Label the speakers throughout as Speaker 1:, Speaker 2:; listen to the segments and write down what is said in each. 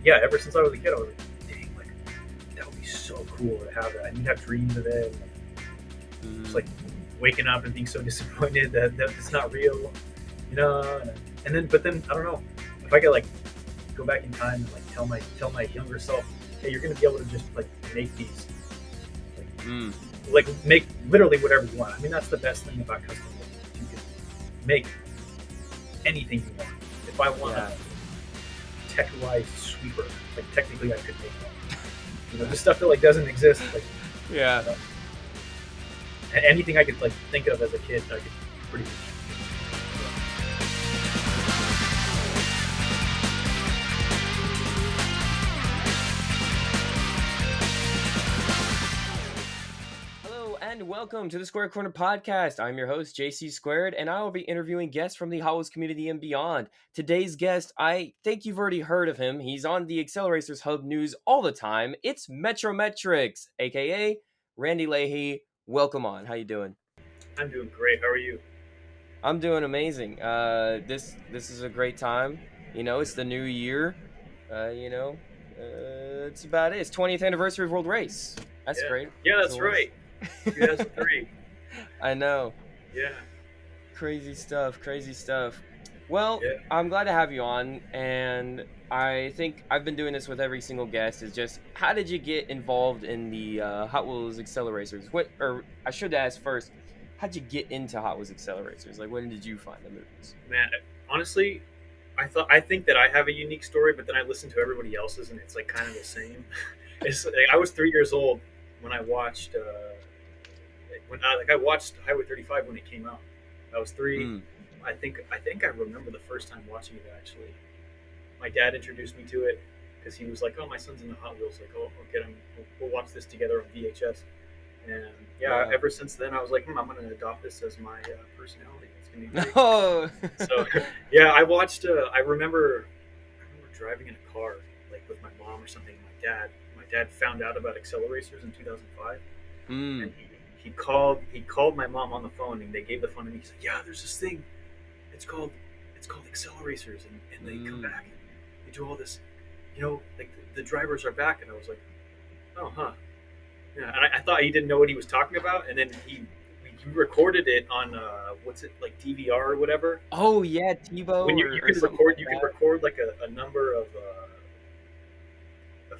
Speaker 1: yeah, ever since I was a kid, I was like, dang, like that would be so cool to have that. And you'd have dreams of it. And, just like waking up and being so disappointed that it's not real, you know. And then, but then I don't know if I could like go back in time and like tell my younger self, hey, you're gonna be able to just like make these, like make literally whatever you want. I mean, that's the best thing about custom building. You can make anything you want. If I want a tech-wise sweeper, like technically I could make one. You know, the stuff that like doesn't exist, like anything I could like think of as a kid, I could pretty much.
Speaker 2: And welcome to the Square Corner Podcast. I'm your host, JayCee Squared, and I will be interviewing guests from the Hot Wheels community and beyond. Today's guest, I think you've already heard of him. He's on the Acceleracers Hub news all the time. It's MetroMetrics, aka Randy Leahy. Welcome on. How you doing?
Speaker 1: I'm doing great. How are you?
Speaker 2: I'm doing amazing. This is a great time. You know, it's the new year. It's about it. It's 20th anniversary of World Race. That's great.
Speaker 1: Yeah, that's right. 2003.
Speaker 2: I know.
Speaker 1: Yeah.
Speaker 2: Crazy stuff. Well, I'm glad to have you on, and I think I've been doing this with every single guest. Is just, how did you get involved in the Hot Wheels Acceleracers? Or I should ask first, how'd you get into Hot Wheels Acceleracers? Like, when did you find the movies?
Speaker 1: Man, honestly, I think that I have a unique story, but then I listen to everybody else's, and it's like kind of the same. It's like, I was 3 years old when I watched. I watched Highway 35 when it came out. I was 3. I think I remember the first time watching it. Actually, my dad introduced me to it because he was like, "Oh, my son's into Hot Wheels. Like, oh, okay, we'll watch this together on VHS." And ever since then, I was like, I'm going to adopt this as my personality. It's going to be great.
Speaker 2: Oh.
Speaker 1: So yeah, I watched. I remember driving in a car like with my mom or something. My dad found out about Acceleracers in 2005, and he called my mom on the phone, and they gave the phone to me. He said, "Yeah, there's this thing. It's called Acceleracers, and they come back and they do all this. You know, like the drivers are back." And I was like, "Oh, huh." Yeah, and I thought he didn't know what he was talking about, and then he recorded it on like DVR or whatever.
Speaker 2: Oh yeah, TiVo.
Speaker 1: When you can record like a number of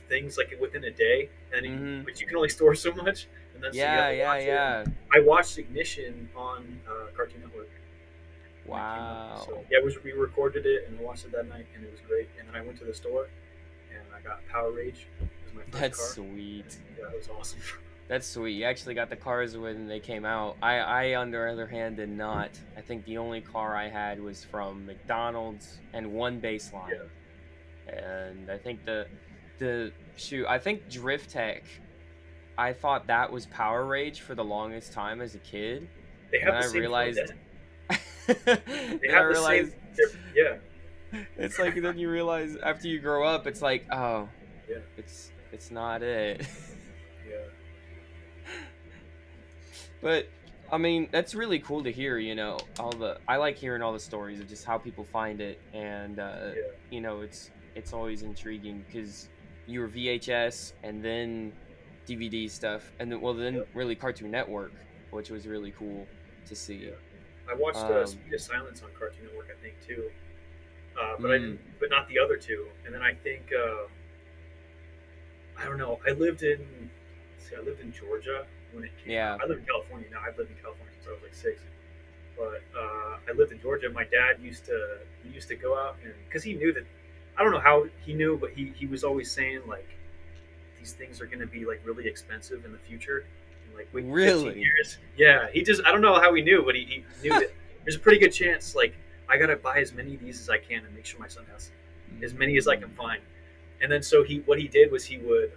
Speaker 1: things like within a day, and but you can only store so much. And then I watched Ignition on Cartoon Network.
Speaker 2: Wow.
Speaker 1: So yeah, we recorded it and watched it that night, and it was great. And then I went to the store, and I got Power Rage as my first car.
Speaker 2: That's sweet.
Speaker 1: Yeah, that was awesome.
Speaker 2: That's sweet. You actually got the cars when they came out. I on the other hand, did not. I think the only car I had was from McDonald's and one baseline. Yeah. And I think I think Drift Tech, I thought that was Power Rage for the longest time as a kid.
Speaker 1: They have the same
Speaker 2: realized.
Speaker 1: Yeah.
Speaker 2: It's like then you realize after you grow up, it's like, oh, yeah, it's not it.
Speaker 1: Yeah.
Speaker 2: But I mean, that's really cool to hear. You know, I like hearing all the stories of just how people find it, and you know, it's always intriguing because you were VHS and then DVD stuff, and then really Cartoon Network, which was really cool to see.
Speaker 1: Yeah. I watched Speed of Silence on Cartoon Network, I think, too, but not the other two. And then I think I don't know. I lived in Georgia when it came out. I live in California now. I've lived in California since I was like 6. But I lived in Georgia. My dad used to go out, and because he knew that, I don't know how he knew, but he was always saying like these things are going to be like really expensive in the future. And, like wait,
Speaker 2: really?
Speaker 1: 15 years. Yeah, I don't know how he knew, but he knew that there's a pretty good chance. Like I gotta buy as many of these as I can and make sure my son has as many as I can find. And then so what he did was he would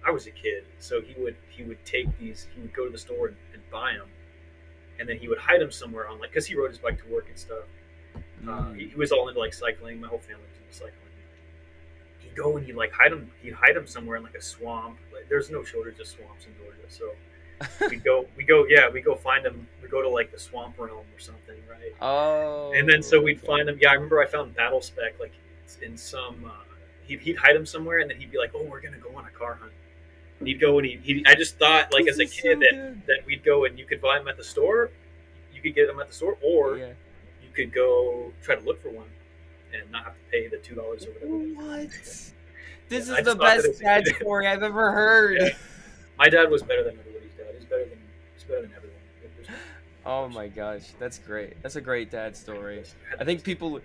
Speaker 1: I was a kid, so he would take these. He would go to the store and buy them, and then he would hide them somewhere on, like, because he rode his bike to work and stuff. He was all into like cycling. My whole family was into cycling. He'd go and he'd hide them somewhere in like a swamp. Like, there's no shortage of swamps in Georgia, so we go find them. We go to like the swamp realm or something, right?
Speaker 2: Oh.
Speaker 1: And then so we'd find them. Yeah, I remember I found Battle Spec like in some he'd hide them somewhere, and then he'd be like, "Oh, we're gonna go on a car hunt." And he'd go and I just thought like
Speaker 2: This
Speaker 1: as a
Speaker 2: is
Speaker 1: kid
Speaker 2: so
Speaker 1: that we'd go and you could buy them at the store, you could get them at the store, or
Speaker 2: Yeah.
Speaker 1: you could go try to look for one and not have to pay the $2 or whatever.
Speaker 2: What? This
Speaker 1: I
Speaker 2: is
Speaker 1: just
Speaker 2: the
Speaker 1: thought that
Speaker 2: best
Speaker 1: as a
Speaker 2: dad
Speaker 1: kid.
Speaker 2: story I've ever heard.
Speaker 1: Yeah. My dad was better than everybody's dad. He's better than everyone.
Speaker 2: Oh my gosh, that's great. That's a great dad story. I think people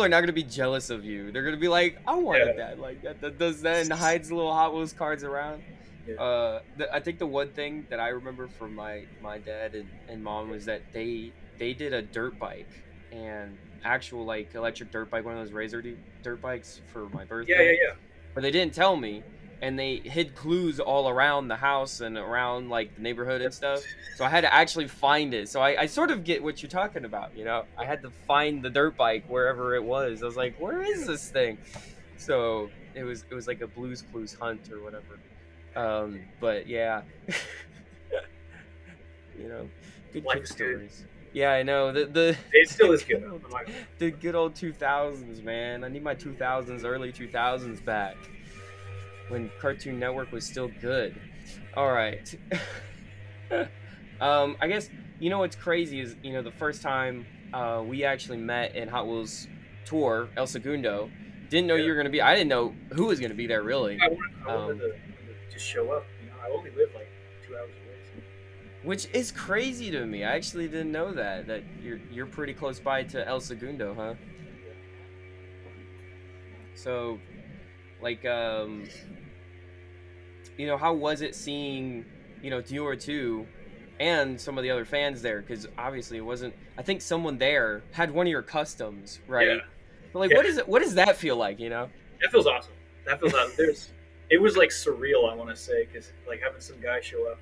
Speaker 2: are not gonna be jealous of you. They're gonna be like, I want a dad like that does that and hides little Hot Wheels cards around.
Speaker 1: Yeah.
Speaker 2: I think the one thing that I remember from my dad and mom was that they did a dirt bike, and actual like electric dirt bike, one of those razor dirt bikes for my birthday.
Speaker 1: Yeah.
Speaker 2: But they didn't tell me, and they hid clues all around the house and around like the neighborhood and stuff. So I had to actually find it. So I sort of get what you're talking about, you know. I had to find the dirt bike wherever it was. I was like, where is this thing? So it was like a Blue's Clues hunt or whatever. But yeah, you know, good
Speaker 1: Life
Speaker 2: kid
Speaker 1: is
Speaker 2: stories.
Speaker 1: good.
Speaker 2: Yeah, I know the
Speaker 1: It still is good.
Speaker 2: the good old 2000s, man. I need my 2000s, early 2000s back when Cartoon Network was still good. All right. I guess you know what's crazy is, you know, the first time we actually met in Hot Wheels Tour El Segundo. Didn't know you were gonna be. I didn't know who was gonna be there really.
Speaker 1: I wanted to just show up. You know, I only live like 2 hours away. So.
Speaker 2: Which is crazy to me. I actually didn't know that you're pretty close by to El Segundo, huh? So, like, you know, how was it seeing, you know, Deora 2 and some of the other fans there? Because obviously it wasn't. I think someone there had one of your customs, right?
Speaker 1: Yeah.
Speaker 2: But like, what does that feel like? You know?
Speaker 1: That feels awesome. It was like surreal. I want to say because like having some guy show up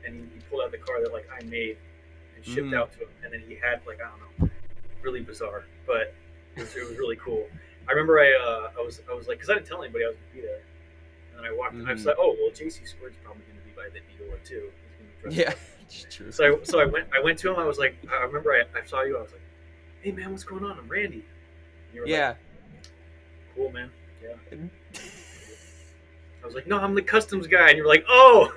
Speaker 1: and he pulled out the car that like I made and shipped out to him, and then he had like I don't know, really bizarre, but it was really cool. I remember I was like because I didn't tell anybody I was gonna be there, and then I walked. I was like, oh well, JayCee Squared's probably gonna be by the Deora too.
Speaker 2: Yeah, it's true.
Speaker 1: So I went to him. I was like, I remember I saw you. I was like, hey man, what's going on? I'm Randy. And you were like, cool man. Yeah. I was like, no, I'm the customs guy, and you were like, oh.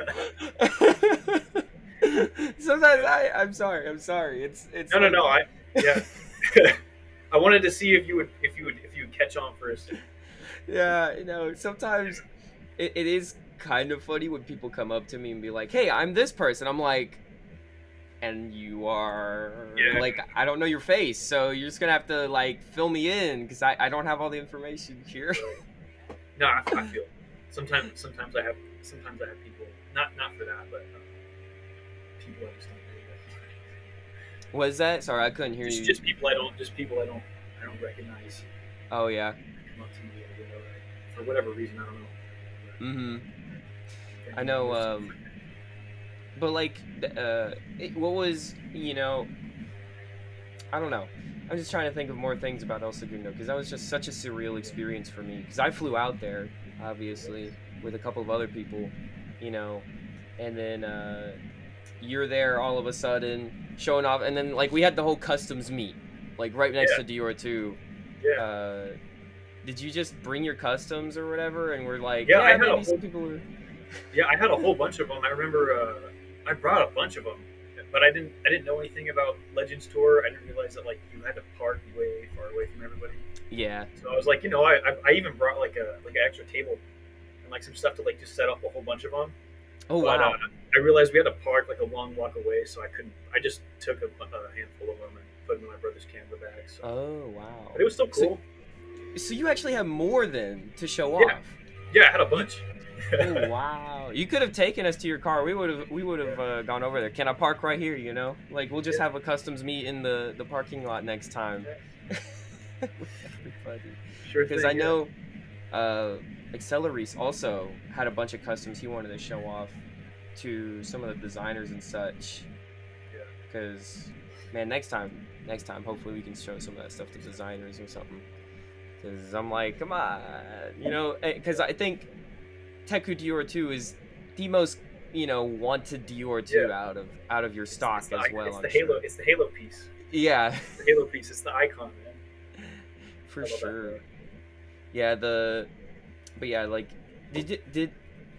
Speaker 2: Sometimes I'm sorry. It's
Speaker 1: no,
Speaker 2: like...
Speaker 1: no. I wanted to see if you would catch on first.
Speaker 2: Yeah, you know, sometimes it is kind of funny when people come up to me and be like, hey, I'm this person. I'm like, and you are like, I don't know your face, so you're just gonna have to like fill me in because I don't have all the information here.
Speaker 1: No, I feel it. Sometimes I have people not for that, but people I just don't know.
Speaker 2: Was that? Sorry, I couldn't hear you.
Speaker 1: Just people I don't recognize.
Speaker 2: Oh yeah.
Speaker 1: Come up to me, you know, for whatever reason, I don't know.
Speaker 2: I know. But like, what was, you know? I don't know. I'm just trying to think of more things about El Segundo because that was just such a surreal experience for me. Because I flew out there, obviously, with a couple of other people, you know, and then you're there all of a sudden showing off, and then like we had the whole customs meet, like right next to Deora 2.
Speaker 1: Yeah.
Speaker 2: Did you just bring your customs or whatever? And we're like,
Speaker 1: I had
Speaker 2: maybe some people were...
Speaker 1: Yeah, I had a whole bunch of them. I remember I brought a bunch of them. But I didn't know anything about Legends Tour. I didn't realize that like you had to park way far away from everybody.
Speaker 2: Yeah.
Speaker 1: So I was like, you know, I even brought like an extra table and like some stuff to like just set up a whole bunch of them.
Speaker 2: Oh wow!
Speaker 1: I realized we had to park like a long walk away, so I couldn't. I just took a handful of them and put them in my brother's camper bag. So.
Speaker 2: Oh wow!
Speaker 1: But it was still cool.
Speaker 2: So you actually have more then to show off.
Speaker 1: Yeah, I had a bunch.
Speaker 2: Oh wow! You could have taken us to your car. We would have gone over there. Can I park right here? You know, like we'll just have a customs meet in the parking lot next time.
Speaker 1: Sure.
Speaker 2: Because I know Acceleracers also had a bunch of customs he wanted to show off to some of the designers and such.
Speaker 1: Yeah.
Speaker 2: Because man, next time, hopefully we can show some of that stuff to designers or something. Because I'm like, come on, you know, because I think Teku Deora 2 is the most, you know, wanted Deora 2 out of your stock as well.
Speaker 1: It's the Halo. It's the Halo piece.
Speaker 2: Yeah.
Speaker 1: It's the Halo piece. It's the icon, man.
Speaker 2: For sure. yeah, but yeah, like, did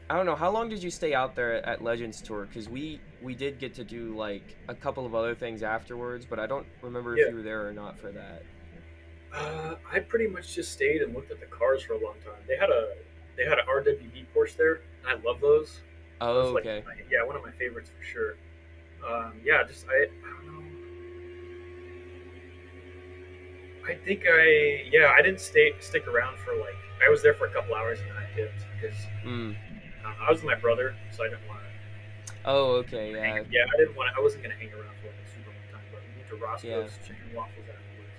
Speaker 2: I don't know, how long did you stay out there at Legends Tour? Because we did get to do like a couple of other things afterwards, but I don't remember if
Speaker 1: Yeah.
Speaker 2: you were there or not for that.
Speaker 1: I pretty much just stayed and looked at the cars for a long time. They had an RWB Porsche there, and I love those. Those
Speaker 2: Oh,
Speaker 1: like
Speaker 2: okay.
Speaker 1: yeah, one of my favorites for sure. Yeah, just I don't know. I think I didn't stick around for like I was there for a couple hours and then I dipped because
Speaker 2: Mm.
Speaker 1: I was with my brother, so I didn't want
Speaker 2: Oh, okay.
Speaker 1: to hang.
Speaker 2: Yeah.
Speaker 1: Yeah, I didn't want. I wasn't gonna hang around for like a super long time. But we went to
Speaker 2: Yeah.
Speaker 1: Roscoe's Chicken and Waffles afterwards.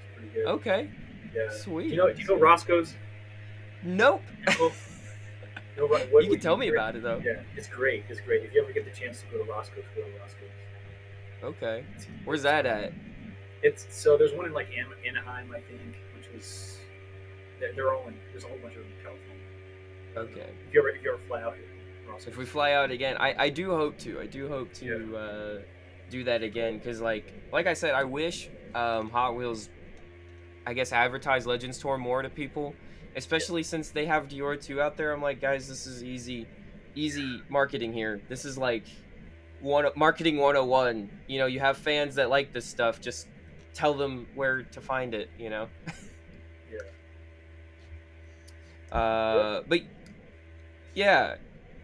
Speaker 1: It's pretty good.
Speaker 2: Okay.
Speaker 1: Yeah. Do you
Speaker 2: Sweet.
Speaker 1: know? Do you know
Speaker 2: Sweet.
Speaker 1: Roscoe's?
Speaker 2: Nope.
Speaker 1: Oh, no,
Speaker 2: You
Speaker 1: what
Speaker 2: can
Speaker 1: would
Speaker 2: tell
Speaker 1: you?
Speaker 2: me about it though.
Speaker 1: Yeah, it's great. It's great. If you ever get the chance to go to Roscoe's, go to Roscoe's.
Speaker 2: Okay.
Speaker 1: It's,
Speaker 2: Where's
Speaker 1: it's
Speaker 2: that at?
Speaker 1: It's so there's one in like Anaheim, I think, which was they're all in. There's a whole bunch of them in California.
Speaker 2: Okay.
Speaker 1: If you ever fly out here, Roscoe's.
Speaker 2: If we fly out again, I do hope to. I do hope to
Speaker 1: Yeah.
Speaker 2: do that again because like I said, I wish Hot Wheels, I guess, advertise Legends Tour more to people, especially since they have Dior 2 out there. I'm like, guys, this is easy marketing here. This is like marketing 101. You know, you have fans that like this stuff. Just tell them where to find it. You know.
Speaker 1: Yeah.
Speaker 2: But yeah,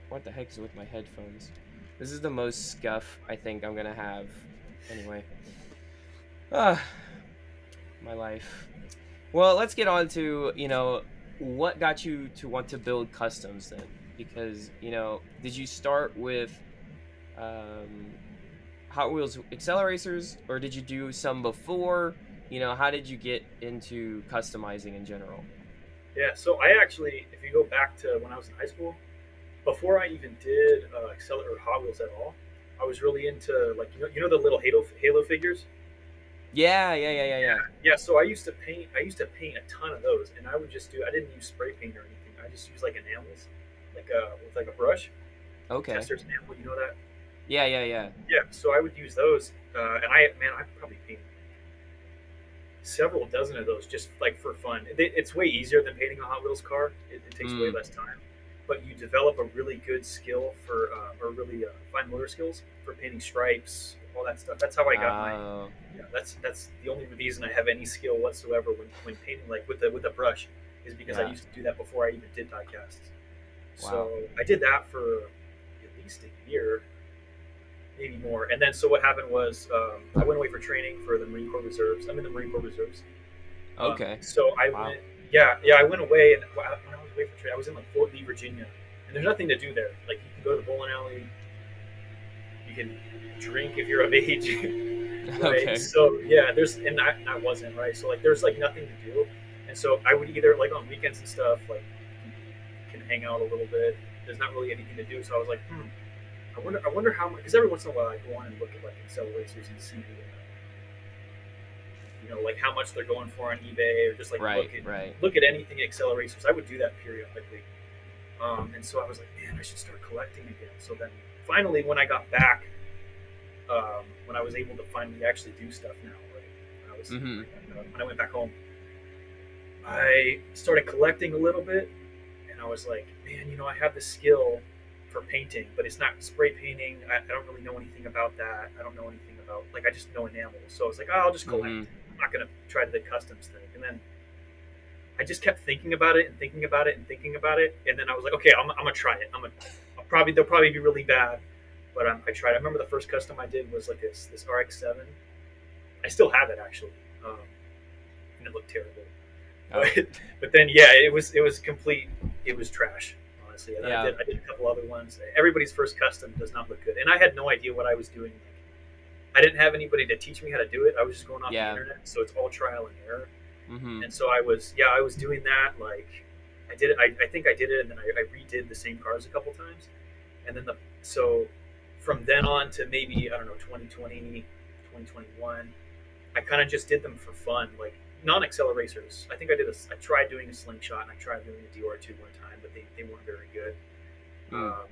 Speaker 2: what the heck is with my headphones? This is the most scuff I think I'm gonna have. Anyway, my life. Well, let's get on to, what got you to want to build customs then? Because, did you start with Hot Wheels Acceleracers, or did you do some before? How did you get into customizing in general?
Speaker 1: Yeah. So I actually, if you go back to when I was in high school, before I even did Accelerate or Hot Wheels at all, I was really into like the little Halo figures.
Speaker 2: Yeah.
Speaker 1: Yeah. So I used to paint. I used to paint a ton of those, and I would just do. I didn't use spray paint or anything. I just used like enamels, like with like a brush.
Speaker 2: Okay.
Speaker 1: Tester's enamel. You know that?
Speaker 2: Yeah.
Speaker 1: Yeah. So I would use those, and I probably painted several dozen of those just like for fun. It's way easier than painting a Hot Wheels car. It takes way less time, but you develop a really good skill for, or really fine motor skills for painting stripes, all that stuff. That's how I got my. Yeah, that's the only reason I have any skill whatsoever when painting like with a brush is because I used to do that before I even did die casts.
Speaker 2: Wow.
Speaker 1: So I did that for at least a year, maybe more. And then so what happened was I went away for training for the Marine Corps Reserves. I'm in the Marine Corps Reserves.
Speaker 2: Okay.
Speaker 1: So I went. Yeah. I went away, and when I was away for training, I was in like Fort Lee, Virginia, and there's nothing to do there. Like you can go to the bowling alley, you can drink if you're of age. Right.
Speaker 2: Okay.
Speaker 1: So yeah, and I wasn't right. So like there's like nothing to do, and so I would either like on weekends and stuff like you can hang out a little bit. There's not really anything to do, so I was like, I wonder how much. Because every once in a while I go on and look at like Acceleracers and see, like how much they're going for on eBay or just like look at anything Acceleracers. I would do that periodically, and so I was like, man, I should start collecting again. So then finally, when I got back. When I was able to finally actually do stuff now, right? When I went back home, I started collecting a little bit, and I was like, man, I have this skill for painting, but it's not spray painting. I don't really know anything about that. I don't know anything about I just know enamels. So I was like, oh, I'll just collect. I'm not gonna try the customs thing. And then I just kept thinking about it and thinking about it and thinking about it, and then I was like, okay, I'm gonna try it. They'll probably be really bad. But I tried. I remember the first custom I did was like this RX-7. I still have it actually, and it looked terrible.
Speaker 2: Oh.
Speaker 1: But then it was complete. It was trash, honestly. And
Speaker 2: Yeah.
Speaker 1: I did a couple other ones. Everybody's first custom does not look good, and I had no idea what I was doing. I didn't have anybody to teach me how to do it. I was just going off the internet, so it's all trial and error. And so I was doing that. Like I did it. I think I did it, and then I redid the same cars a couple times, and then from then on to maybe, I don't know, 2020, 2021, I kind of just did them for fun, like non-Acceleracers. I think I tried doing a slingshot and I tried doing a Dior 2 one time, but they weren't very good.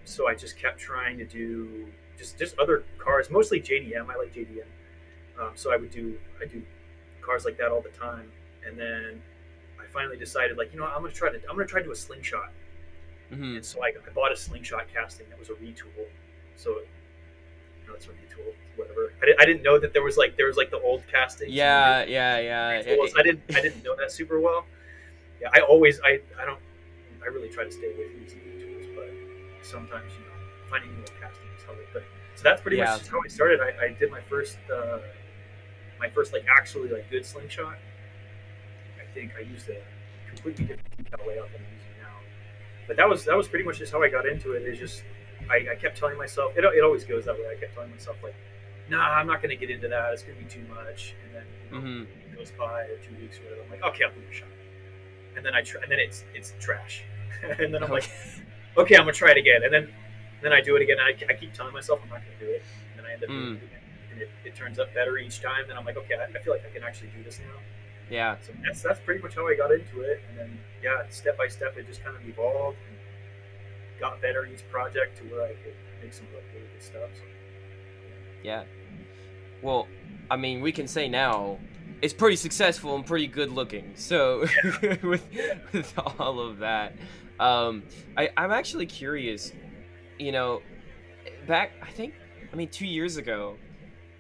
Speaker 1: So I just kept trying to do just other cars, mostly JDM. I like JDM. So I do cars like that all the time. And then I finally decided, like, I'm gonna try to do a slingshot.
Speaker 2: Mm-hmm.
Speaker 1: And so I bought a slingshot casting that was a retool. So it's a retool, whatever. I didn't know that there was like the old castings.
Speaker 2: Yeah.
Speaker 1: Retools. I didn't know that super well. Yeah, I really try to stay away from using retools, but sometimes finding new casting is hard. But so that's pretty much how I started. I did my first like actually like good slingshot. I think I used a completely different decal layout than I'm using now. But that was pretty much just how I got into it. It's just I kept telling myself it always goes that way. I kept telling myself like, nah, I'm not going to get into that. It's going to be too much. And then it goes by or 2 weeks or whatever. I'm like, okay, I'll give it a shot. And then and then it's trash. And then I'm like, okay, I'm gonna try it again. And then I do it again. And I keep telling myself I'm not gonna do it. And then I end up doing it again. And it turns up better each time. Then I'm like, okay, I feel like I can actually do this now.
Speaker 2: Yeah.
Speaker 1: So that's pretty much how I got into it. And then step by step, it just kind of evolved and got better each project to where I could make some really good stuff. So,
Speaker 2: yeah. Well, I mean, we can say now it's pretty successful and pretty good looking. So with all of that, I'm actually curious. Back 2 years ago.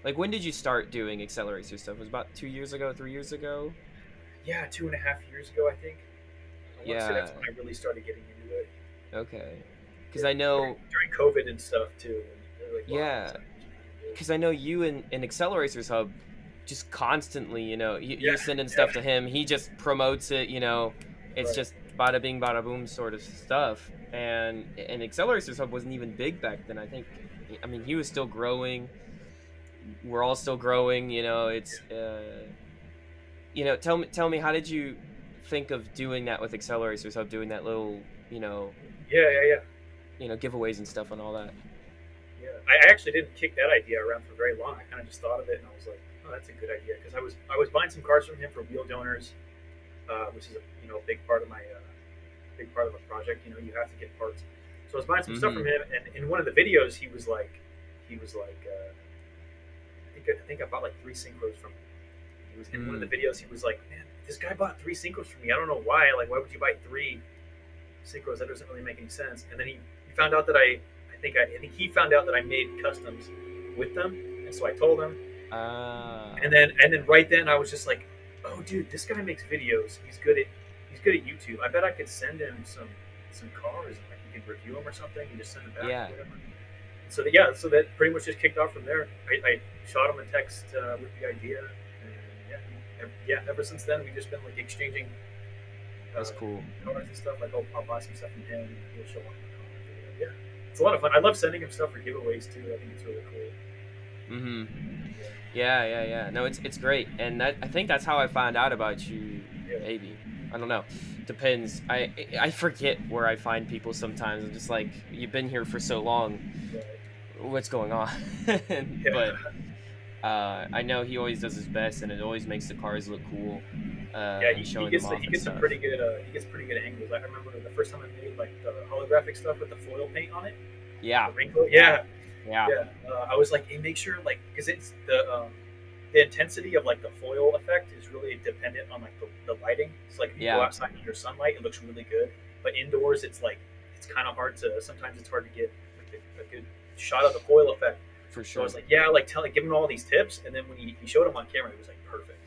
Speaker 2: Like, when did you start doing Acceleracers stuff? It was about 2 years ago, 3 years ago?
Speaker 1: Yeah, 2.5 years ago, I think. I want to say that's when I really started getting into it.
Speaker 2: Okay. Because I know...
Speaker 1: During COVID and stuff, too.
Speaker 2: Yeah. Because I know you and Acceleracers Hub just constantly, you're sending stuff to him. He just promotes it, It's just bada bing, bada boom sort of stuff. And Acceleracers Hub wasn't even big back then, I think. I mean, he was still growing. We're all still growing, it's tell me, how did you think of doing that with Acceleracers Hub, doing that little giveaways and stuff and all that?
Speaker 1: Yeah, I actually didn't kick that idea around for very long. I kind of just thought of it and I was like, oh, that's a good idea, because I was buying some cars from him for wheel donors, which is a big part of my a project. You have to get parts. So I was buying some stuff from him, and in one of the videos he was like I think I bought like 3 synchros from him. He was in one of the videos. He was like, man, this guy bought 3 synchros from me. I don't know why. Like, why would you buy 3 synchros? That doesn't really make any sense. And then he found out that I think he found out that I made customs with them, and so I told him. And then right then I was just like, oh dude, this guy makes videos. He's good at YouTube. I bet I could send him some cars and like he could review them or something and just send them back.
Speaker 2: Yeah.
Speaker 1: Or whatever. So that pretty much just kicked off from there. I shot him a text with the idea, and ever since then we've just been like exchanging.
Speaker 2: That's cool.
Speaker 1: Cars and stuff. Like, I'll buy some stuff from him, and he'll show off my cars. Yeah, it's a lot of fun. I love sending him stuff for giveaways too. I think it's really cool.
Speaker 2: Yeah. No, it's great, and I think that's how I found out about you. Yeah. Maybe, I don't know. Depends. I forget where I find people sometimes. I'm just like, you've been here for so long. Right. What's going on? But I know he always does his best, and it always makes the cars look cool.
Speaker 1: He gets some pretty good angles. I remember the first time I made like the holographic stuff with the foil paint on it.
Speaker 2: Yeah.
Speaker 1: The wrinkle. Yeah. I was like, hey, make sure, like, because it's the intensity of like the foil effect is really dependent on like the lighting. It's like if you go outside under sunlight, it looks really good, but indoors it's kind of hard to. Sometimes it's hard to get like a good shot of the foil effect.
Speaker 2: For sure.
Speaker 1: So I was like, give him all these tips, and then when he showed him on camera, it was like perfect.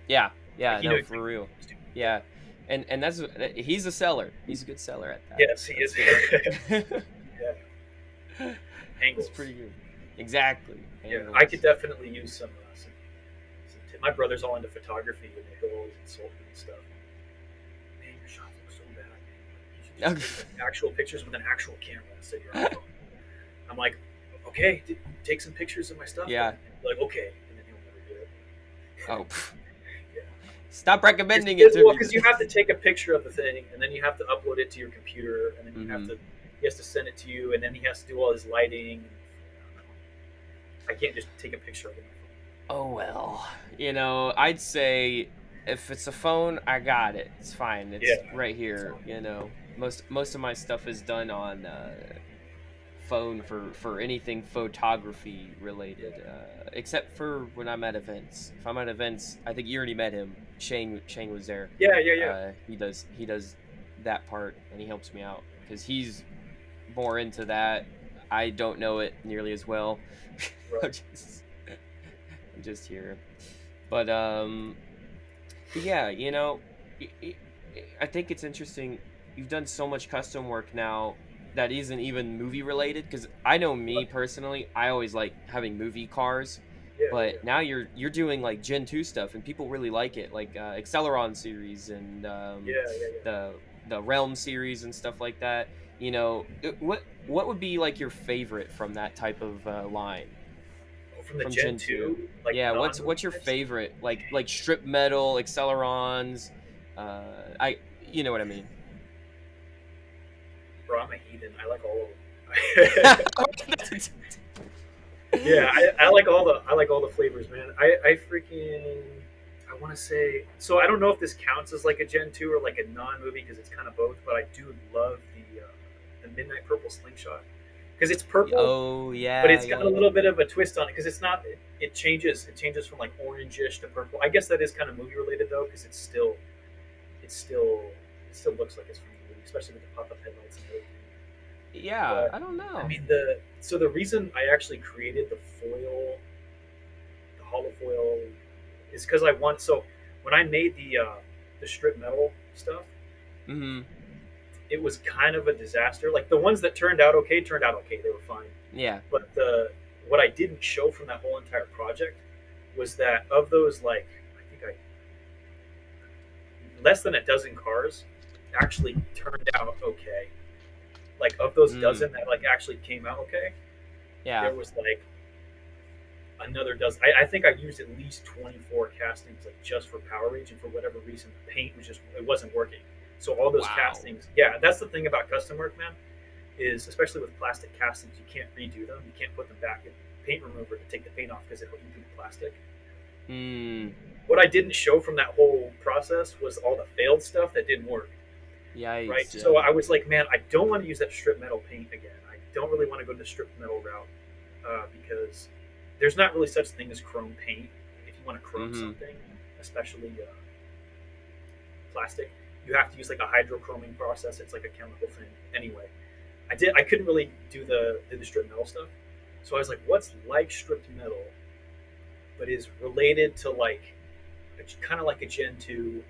Speaker 2: Yeah, no, for real. Yeah, and that's he's a seller. He's a good seller at that.
Speaker 1: Yes, he is. Yeah. Angles.
Speaker 2: It's pretty good. Exactly.
Speaker 1: Angles. Yeah, I could definitely use some tip. My brother's all into photography, and he'll always insult me and stuff. Man, your shots look so bad, man. You should just take actual pictures with an actual camera instead of your iPhone. I'm like, okay, take some pictures of my stuff.
Speaker 2: Yeah.
Speaker 1: Like, okay, and then he'll never do it.
Speaker 2: Oh. Yeah. Stop recommending it to me.
Speaker 1: Because you have to take a picture of the thing, and then you have to upload it to your computer, and then he has to send it to you, and then he has to do all his lighting. I can't just take a picture of it.
Speaker 2: Oh well, I'd say if it's a phone, I got it. It's fine. It's right here. Most of my stuff is done on phone for anything photography related, except for when I'm at events. If I'm at events, I think you already met him. Shane was there.
Speaker 1: Yeah.
Speaker 2: He does that part, and he helps me out because he's more into that. I don't know it nearly as well.
Speaker 1: Right.
Speaker 2: I'm just here, but yeah, you know, I think it's interesting. You've done so much custom work now that isn't even movie related. Because I know me personally, I always like having movie cars, but now you're doing like Gen 2 stuff, and people really like it, like Acceleron series and the Realm series and stuff like that. You know, what would be like your favorite from that type of line?
Speaker 1: From the
Speaker 2: From
Speaker 1: Gen
Speaker 2: Gen 2.
Speaker 1: 2, like
Speaker 2: Yeah, what's your favorite? Like strip metal, Accelerons, I you know what I mean.
Speaker 1: Bro, I'm a heathen. I like all of them. Yeah, I like all the flavors, man. I freaking I want to say so. I don't know if this counts as like a Gen 2 or like a non-movie because it's kind of both. But I do love the Midnight Purple Slingshot because it's purple,
Speaker 2: Oh
Speaker 1: but
Speaker 2: yeah,
Speaker 1: it's got
Speaker 2: yeah.
Speaker 1: a little bit of a twist on it because it's not. It changes. It changes from like orangish to purple. I guess that is kind of movie related though because it's still it still looks like it's from the movie, especially with the pop-up headlights and everything.
Speaker 2: Yeah,
Speaker 1: But
Speaker 2: I don't
Speaker 1: I
Speaker 2: know.
Speaker 1: mean the reason I actually created the hollow foil, is because I want so when I made the strip metal stuff,
Speaker 2: Mhm.
Speaker 1: it was kind of a disaster. Like the ones that turned out okay turned out okay; they were fine.
Speaker 2: Yeah.
Speaker 1: But the what I didn't show from that whole entire project was that of those like I think I less than a dozen cars actually turned out okay. Like of those
Speaker 2: Mm.
Speaker 1: dozen that like actually came out okay,
Speaker 2: Yeah.
Speaker 1: there was like another dozen. I think I used at least 24 castings like just for Power Rage, and for whatever reason, the paint was just it wasn't working. So all those
Speaker 2: Wow.
Speaker 1: castings, yeah, that's the thing about custom work, man. Is especially with plastic castings, you can't redo them. You can't put them back in paint remover to take the paint off because it'll eat through the plastic.
Speaker 2: Mm.
Speaker 1: What I didn't show from that whole process was all the failed stuff that didn't work. Right.
Speaker 2: Yikes,
Speaker 1: So
Speaker 2: yeah.
Speaker 1: I was like, man, I don't want to use that strip metal paint again. I don't really want to go the strip metal route because there's not really such thing as chrome paint. If you want to chrome
Speaker 2: Mhm.
Speaker 1: something, especially plastic, you have to use like a hydrochroming process. It's like a chemical thing. Anyway, I couldn't really do the strip metal stuff. So I was like, what's like stripped metal, but is related to like kind of like a Gen 2,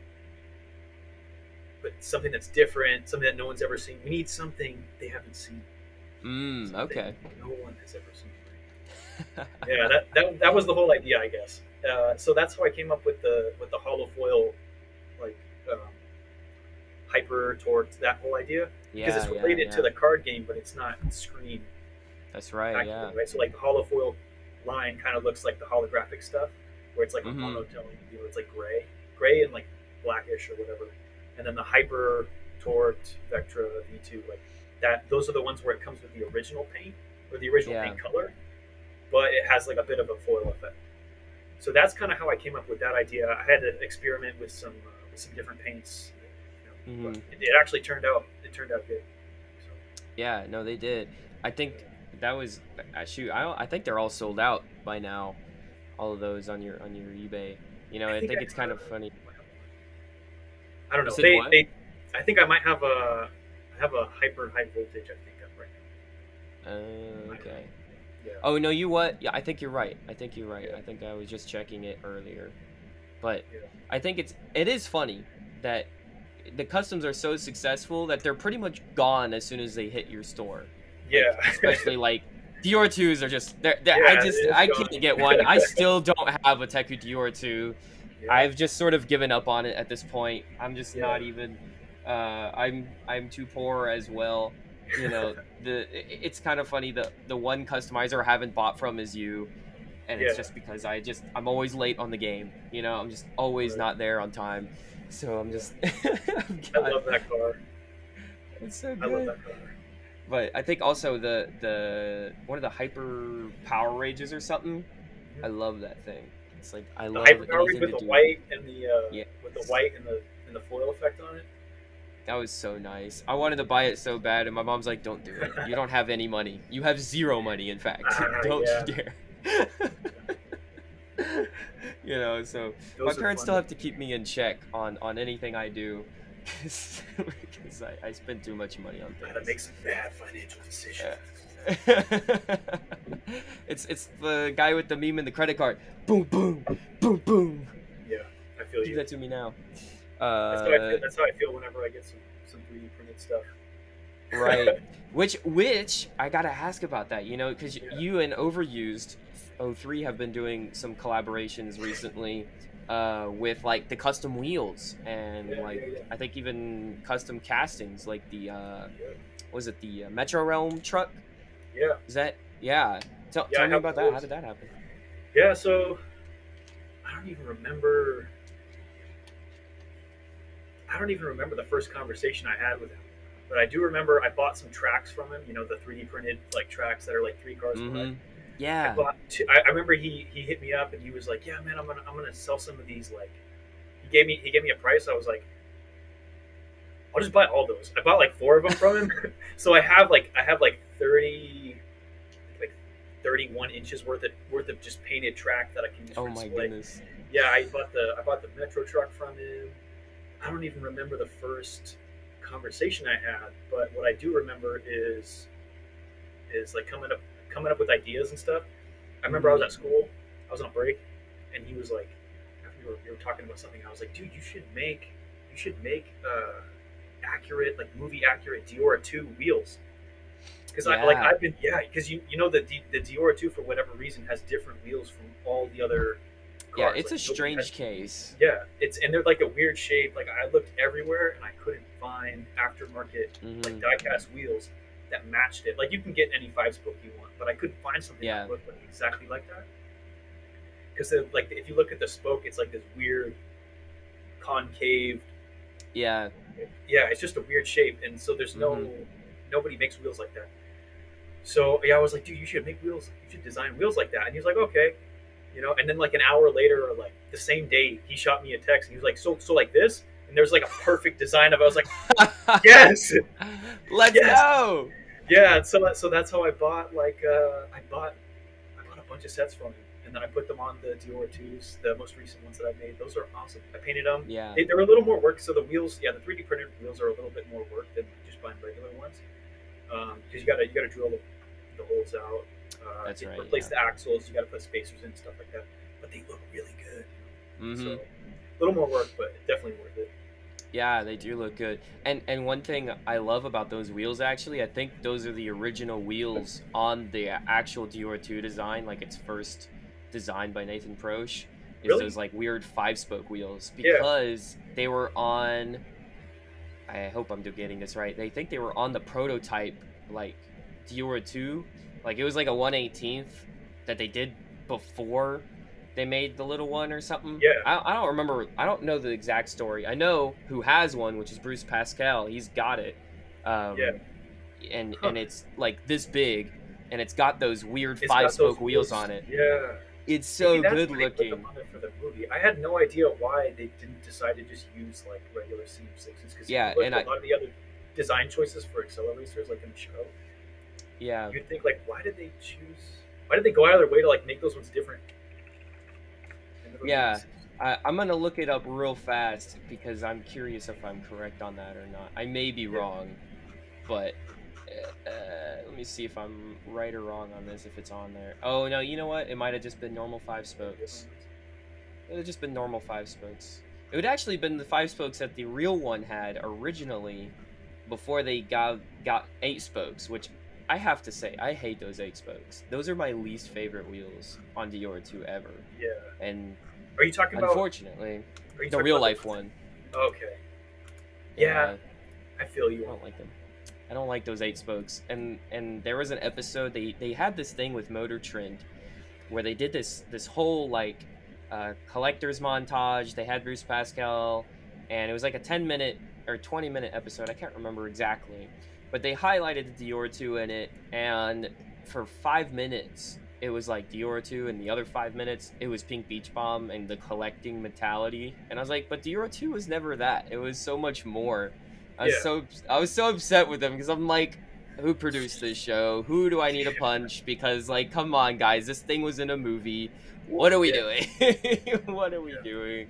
Speaker 1: but something that's different, something that no one's ever seen. We need something they haven't seen, something
Speaker 2: Okay.
Speaker 1: no one has ever seen. Yeah, that was the whole idea, I guess. So that's how I came up with the hollow foil, like um, hyper torque, that whole idea, because
Speaker 2: Yeah,
Speaker 1: it's
Speaker 2: yeah,
Speaker 1: related to
Speaker 2: yeah.
Speaker 1: the card game, but it's not screen
Speaker 2: That's right,
Speaker 1: accurate,
Speaker 2: yeah.
Speaker 1: right? So like the hollow foil line kind of looks like the holographic stuff, where it's like a
Speaker 2: Mhm.
Speaker 1: monotone, it's like gray and like blackish or whatever, and then the hyper torqued Vectra V2, like that. Those are the ones where it comes with the original paint or the original
Speaker 2: Yeah.
Speaker 1: paint color, but it has like a bit of a foil effect. So that's kind of how I came up with that idea. I had to experiment with some different paints, but
Speaker 2: Mhm.
Speaker 1: it actually turned out good. So,
Speaker 2: Yeah, no, they did. I think that was shoot. I think they're all sold out by now. All of those on your eBay. You know,
Speaker 1: I
Speaker 2: I
Speaker 1: think
Speaker 2: think it's kind of funny.
Speaker 1: I don't
Speaker 2: You
Speaker 1: know.
Speaker 2: said what?
Speaker 1: I think I might have a hyper high voltage. I think up right now. I
Speaker 2: Okay.
Speaker 1: Yeah,
Speaker 2: Oh no, you what? Yeah, I think you're right. I think you're right. I think I was just checking it earlier. But
Speaker 1: yeah,
Speaker 2: I think it is funny that the customs are so successful that they're pretty much gone as soon as they hit your store. Like
Speaker 1: yeah,
Speaker 2: especially like Dior 2s are just
Speaker 1: yeah. It's
Speaker 2: I
Speaker 1: gone.
Speaker 2: can't get one. I still don't have a Teku Dior 2.
Speaker 1: Yeah,
Speaker 2: I've just sort of given up on it at this point. I'm just
Speaker 1: yeah,
Speaker 2: not even I'm too poor as well. You know, it's kind of funny the one customizer I haven't bought from is you, and it's
Speaker 1: yeah.
Speaker 2: just because I'm always late on the game. You know, I'm just always
Speaker 1: Right.
Speaker 2: not there on time. So I'm
Speaker 1: Yeah.
Speaker 2: just I've
Speaker 1: I
Speaker 2: got
Speaker 1: love that car.
Speaker 2: it's so
Speaker 1: I love
Speaker 2: good.
Speaker 1: that car.
Speaker 2: But I think also the one of the hyper power rages or something. I
Speaker 1: Mhm.
Speaker 2: love that thing. It's like I
Speaker 1: The
Speaker 2: love
Speaker 1: hyper power
Speaker 2: anything
Speaker 1: with
Speaker 2: to
Speaker 1: the
Speaker 2: do.
Speaker 1: white and the
Speaker 2: Yes.
Speaker 1: foil effect on it.
Speaker 2: That was so nice. I wanted to buy it so bad, and my mom's like, "Don't do it. You don't have any money. You have zero money, in fact. Don't
Speaker 1: Yeah,
Speaker 2: you dare." You know, so my
Speaker 1: those are
Speaker 2: parents
Speaker 1: fun.
Speaker 2: still have to keep me in check on anything I do, because I spend too much money on
Speaker 1: Gotta
Speaker 2: things.
Speaker 1: make some bad financial decisions.
Speaker 2: It's the guy with the meme in the credit card. Boom, boom, boom, boom.
Speaker 1: Yeah, I feel
Speaker 2: Do
Speaker 1: you.
Speaker 2: that to me now.
Speaker 1: That's how I feel. That's how I feel whenever I get some 3D printed stuff.
Speaker 2: Right. Which I gotta ask about that, you know, because
Speaker 1: Yeah.
Speaker 2: you and Overused 03 have been doing some collaborations recently, with like the custom wheels and like I think even custom castings, like the was it the Metro Realm truck?
Speaker 1: Yeah.
Speaker 2: Is that yeah? Tell
Speaker 1: Yeah, I
Speaker 2: me
Speaker 1: have
Speaker 2: about that. How
Speaker 1: those.
Speaker 2: did that happen?
Speaker 1: Yeah, so I don't even remember. I don't even remember the first conversation I had with him, but I do remember I bought some tracks from him. You know, the 3D printed like tracks that are like 3 cars wide. I
Speaker 2: Yeah.
Speaker 1: bought. I remember he hit me up and he was like, "Yeah, man, I'm gonna sell some of these." Like, he gave me a price. I was like, "I'll just buy all those." I bought like 4 of them from him, so I have like 31 inches worth of just painted track that I can use
Speaker 2: Oh
Speaker 1: for
Speaker 2: my
Speaker 1: display.
Speaker 2: goodness.
Speaker 1: Yeah, I bought the Metro truck from him. I don't even remember the first conversation I had, but what I do remember is like coming up with ideas and stuff. I remember I was at school, I was on break, and he was like, after we were talking about something, I was like, dude, you should make accurate, like movie accurate Deora 2 wheels. Because
Speaker 2: Yeah.
Speaker 1: I've been, yeah, because you know the Deora 2 for whatever reason has different wheels from all the other
Speaker 2: Yeah,
Speaker 1: cars.
Speaker 2: it's
Speaker 1: Like
Speaker 2: a
Speaker 1: nobody has.
Speaker 2: strange case.
Speaker 1: Yeah, and they're like a weird shape. Like I looked everywhere and I couldn't find aftermarket like diecast wheels that matched it. Like you can get any 5-spoke you want, but I couldn't find something
Speaker 2: Yeah.
Speaker 1: that looked like exactly like that. Because like if you look at the spoke, it's like this weird concave.
Speaker 2: Yeah.
Speaker 1: Yeah, it's just a weird shape, and so there's nobody makes wheels like that. So yeah, I was like, dude, you should make wheels. You should design wheels like that. And he was like, okay, you know. And then like an hour later, or like the same day, he shot me a text, and he was like, so like this. And there's like a perfect design of it. I was like, yes,
Speaker 2: Let's
Speaker 1: yes,
Speaker 2: go.
Speaker 1: yeah. And so that's how I bought I bought a bunch of sets from him, and then I put them on the Deora 2s, the most recent ones that I made. Those are awesome. I painted them.
Speaker 2: Yeah.
Speaker 1: They're a little more work. So the wheels, yeah, the 3D printed wheels are a little bit more work than just buying regular ones. Because you gotta drill the holes out.
Speaker 2: That's right.
Speaker 1: Replace the axles. You gotta put spacers in, stuff like that. But they look really good. So a little more work, but definitely worth it.
Speaker 2: Yeah, they do look good. And one thing I love about those wheels, actually, I think those are the original wheels on the actual Deora 2 design, like its first designed by Nathan Prosch, is
Speaker 1: Really?
Speaker 2: those like weird 5-spoke wheels, because they were on, I hope I'm getting this right, they think they were on the prototype like Deora 2, like it was like a 1/18th that they did before they made the little one or something.
Speaker 1: Yeah.
Speaker 2: I don't remember. I don't know the exact story. I know who has one, which is Bruce Pascal. He's got it.
Speaker 1: Yeah.
Speaker 2: And it's like this big, and it's got those weird
Speaker 1: It's got
Speaker 2: 5-spoke
Speaker 1: those
Speaker 2: wheels on it.
Speaker 1: Yeah.
Speaker 2: It's so
Speaker 1: Maybe that's
Speaker 2: good
Speaker 1: why they put them
Speaker 2: looking.
Speaker 1: on it for the movie. I had no idea why they didn't decide to just use like regular CM6s. Because
Speaker 2: Yeah,
Speaker 1: look
Speaker 2: and
Speaker 1: at a lot of the other design choices for Acceleracers, like in the show,
Speaker 2: yeah,
Speaker 1: you'd think like, why did they go out of their way to like make those ones different?
Speaker 2: yeah. I'm gonna look it up real fast because I'm curious if I'm correct on that or not. I may be wrong, but let me see if I'm right or wrong on this, if it's on there. Oh no, you know what? It might have just been normal 5-spokes. It would have just been normal 5-spokes. It would actually been the 5-spokes that the real one had originally, before they got 8-spokes, which I have to say, I hate those 8-spokes. Those are my least favorite wheels on Deora 2 ever.
Speaker 1: Yeah.
Speaker 2: And
Speaker 1: are you talking about?
Speaker 2: Unfortunately, the real life one.
Speaker 1: Okay. Yeah, I feel you.
Speaker 2: I don't like them. I don't like those 8-spokes. And there was an episode, they had this thing with Motor Trend where they did this whole like collector's montage. They had Bruce Pascal, and it was like a 10-minute or 20-minute episode. I can't remember exactly, but they highlighted the Deora 2 in it, and for 5 minutes it was like Deora 2, and the other 5 minutes it was Pink Beach Bomb and the collecting mentality. And I was like, but Deora 2 was never that. It was so much more. I was so upset with them because I'm like, who produced this show? Who do I need to punch? Because like, come on, guys, this thing was in a movie. What are we doing? What are we doing?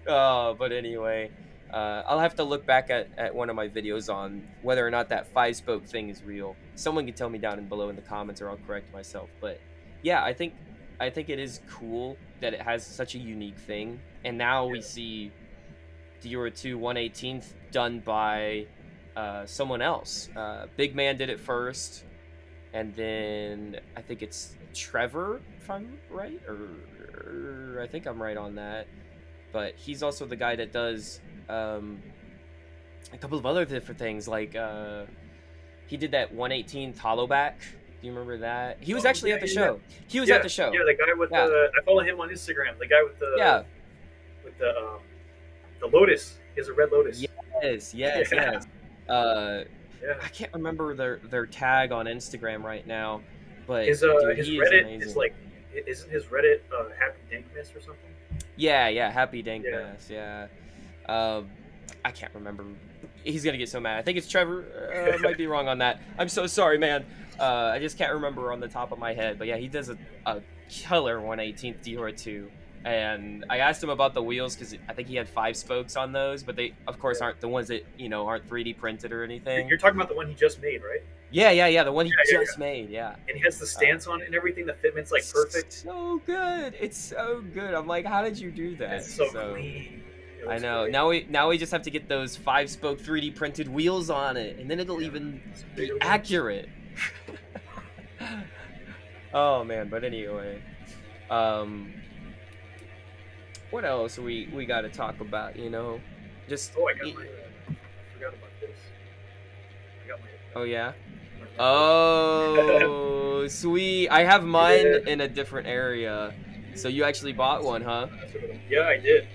Speaker 2: But anyway, I'll have to look back at one of my videos on whether or not that 5-spoke thing is real. Someone can tell me down below in the comments, or I'll correct myself. But yeah, I think it is cool that it has such a unique thing, and now we see Deora 2 1/18th done by someone else. Big Man did it first, and then I think it's Trevor, if I'm right, or I think I'm right on that. But he's also the guy that does a couple of other different things, like he did that 1/18th hollowback. Do you remember that? He was actually at the show. He was at the show.
Speaker 1: Yeah, the guy with the, I follow him on Instagram. The guy with the the Lotus. He has a red Lotus.
Speaker 2: Yes. I can't remember their tag on Instagram right now, but
Speaker 1: his
Speaker 2: dude,
Speaker 1: his
Speaker 2: he
Speaker 1: Reddit
Speaker 2: is
Speaker 1: is like, isn't his Reddit Happy Dankness or something?
Speaker 2: Yeah, Happy Dankness. Yeah. I can't remember. He's gonna get so mad. I think it's Trevor. I might be wrong on that. I'm so sorry, man. I just can't remember on the top of my head. But yeah, he does a killer 1/18th Deora 2. And I asked him about the wheels because I think he had 5 spokes on those, but they, of course, aren't the ones that, aren't 3D printed or anything.
Speaker 1: You're talking about the one he just made, right?
Speaker 2: Yeah, the one he just made, yeah.
Speaker 1: And he has the stance on it and everything. The fitment's like perfect.
Speaker 2: So good. It's so good. I'm like, how did you do that?
Speaker 1: It's so clean.
Speaker 2: I know. Great. Now we just have to get those 5-spoke 3D printed wheels on it, and then it'll even be accurate. Oh man, but anyway. What else we got to talk about, Just
Speaker 1: I forgot about this.
Speaker 2: Oh yeah. Oh, sweet. I have mine in a different area. So you actually bought one, huh?
Speaker 1: Yeah, I did.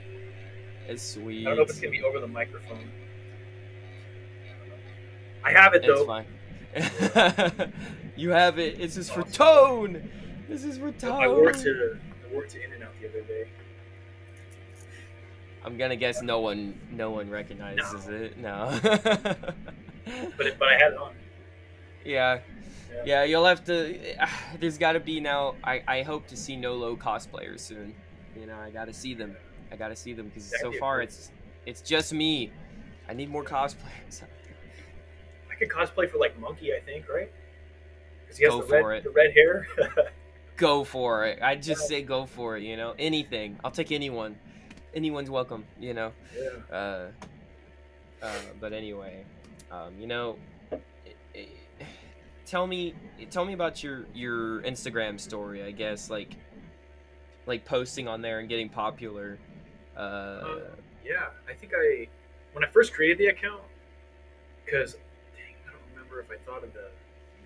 Speaker 2: It's sweet.
Speaker 1: I don't know if it's going to be over the microphone. I have it though.
Speaker 2: It's fine. You have it. This is for tone. This is for tone.
Speaker 1: I wore it to In-N-Out the other day.
Speaker 2: I'm gonna guess no one recognizes it. No.
Speaker 1: but I had it on.
Speaker 2: Yeah, you'll have to. There's got to be now. I hope to see no low cosplayers soon. I gotta see them. Because so far it's just me. I need more cosplayers.
Speaker 1: I could cosplay for like Monkey, I think, right? Because he has the red hair.
Speaker 2: Go for it. I just say go for it. Anything. I'll take anyone. Anyone's welcome.
Speaker 1: Yeah.
Speaker 2: But anyway, tell me about your Instagram story. I guess like posting on there and getting popular.
Speaker 1: Yeah, I think when I first created the account, because I don't remember if I thought of the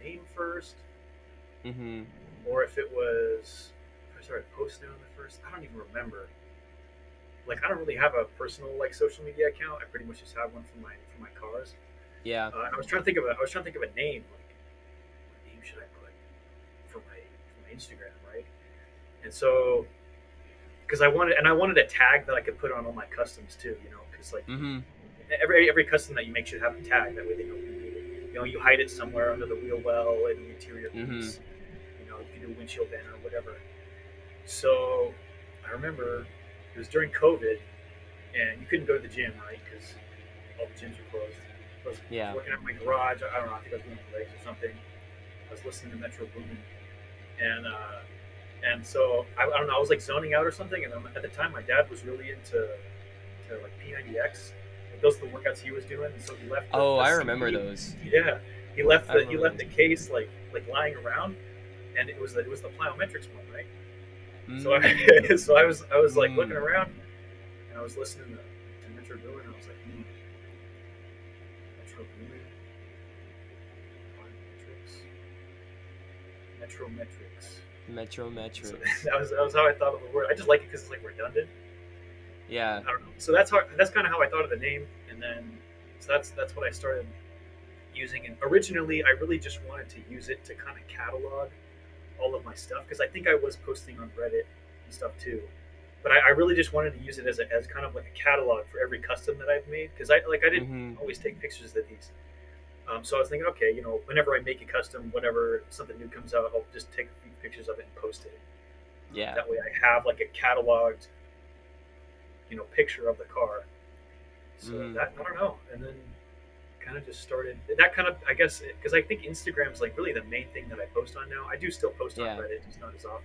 Speaker 1: name first, or if I started posting on the first. I don't even remember. Like, I don't really have a personal social media account. I pretty much just have one for my cars.
Speaker 2: Yeah.
Speaker 1: I was trying to think of a name. Like, what name should I put for my Instagram, right? And so, because I wanted a tag that I could put on all my customs too, because every custom that you make should have a tag. That way they know you need it. You hide it somewhere under the wheel well in the interior piece. You can do a windshield banner or whatever. So I remember. It was during COVID, and you couldn't go to the gym, right? Because all the gyms were closed. I was working at my garage. I don't know. I think I was doing legs or something. I was listening to Metro Boomin, and so I don't know. I was like zoning out or something. And at the time, my dad was really into like P90X. Like, those are the workouts he was doing, and so he left.
Speaker 2: I remember those.
Speaker 1: Yeah, he left the case like lying around, and it was the plyometrics one, right? So I was like looking around, and I was listening to Metro Boomin, and I was like,
Speaker 2: MetroMetrics.
Speaker 1: So that was how I thought of the word. I just like it because it's like redundant.
Speaker 2: Yeah.
Speaker 1: I don't know. So that's kind of how I thought of the name, and then so that's what I started using. And originally, I really just wanted to use it to kind of catalog all of my stuff, because I think I was posting on Reddit and stuff too, but I really just wanted to use it as kind of like a catalog for every custom that I've made, because I didn't
Speaker 2: Mm-hmm.
Speaker 1: always take pictures of these. So I was thinking, okay, whenever I make a custom, whenever something new comes out, I'll just take a few pictures of it and post it.
Speaker 2: Yeah.
Speaker 1: That way, I have like a cataloged, picture of the car. So
Speaker 2: Mm-hmm.
Speaker 1: that, I don't know, and then kind of just started that kind of, I guess, because I think Instagram's like really the main thing that I post on now. I do still post on
Speaker 2: Yeah.
Speaker 1: Reddit, just not as often.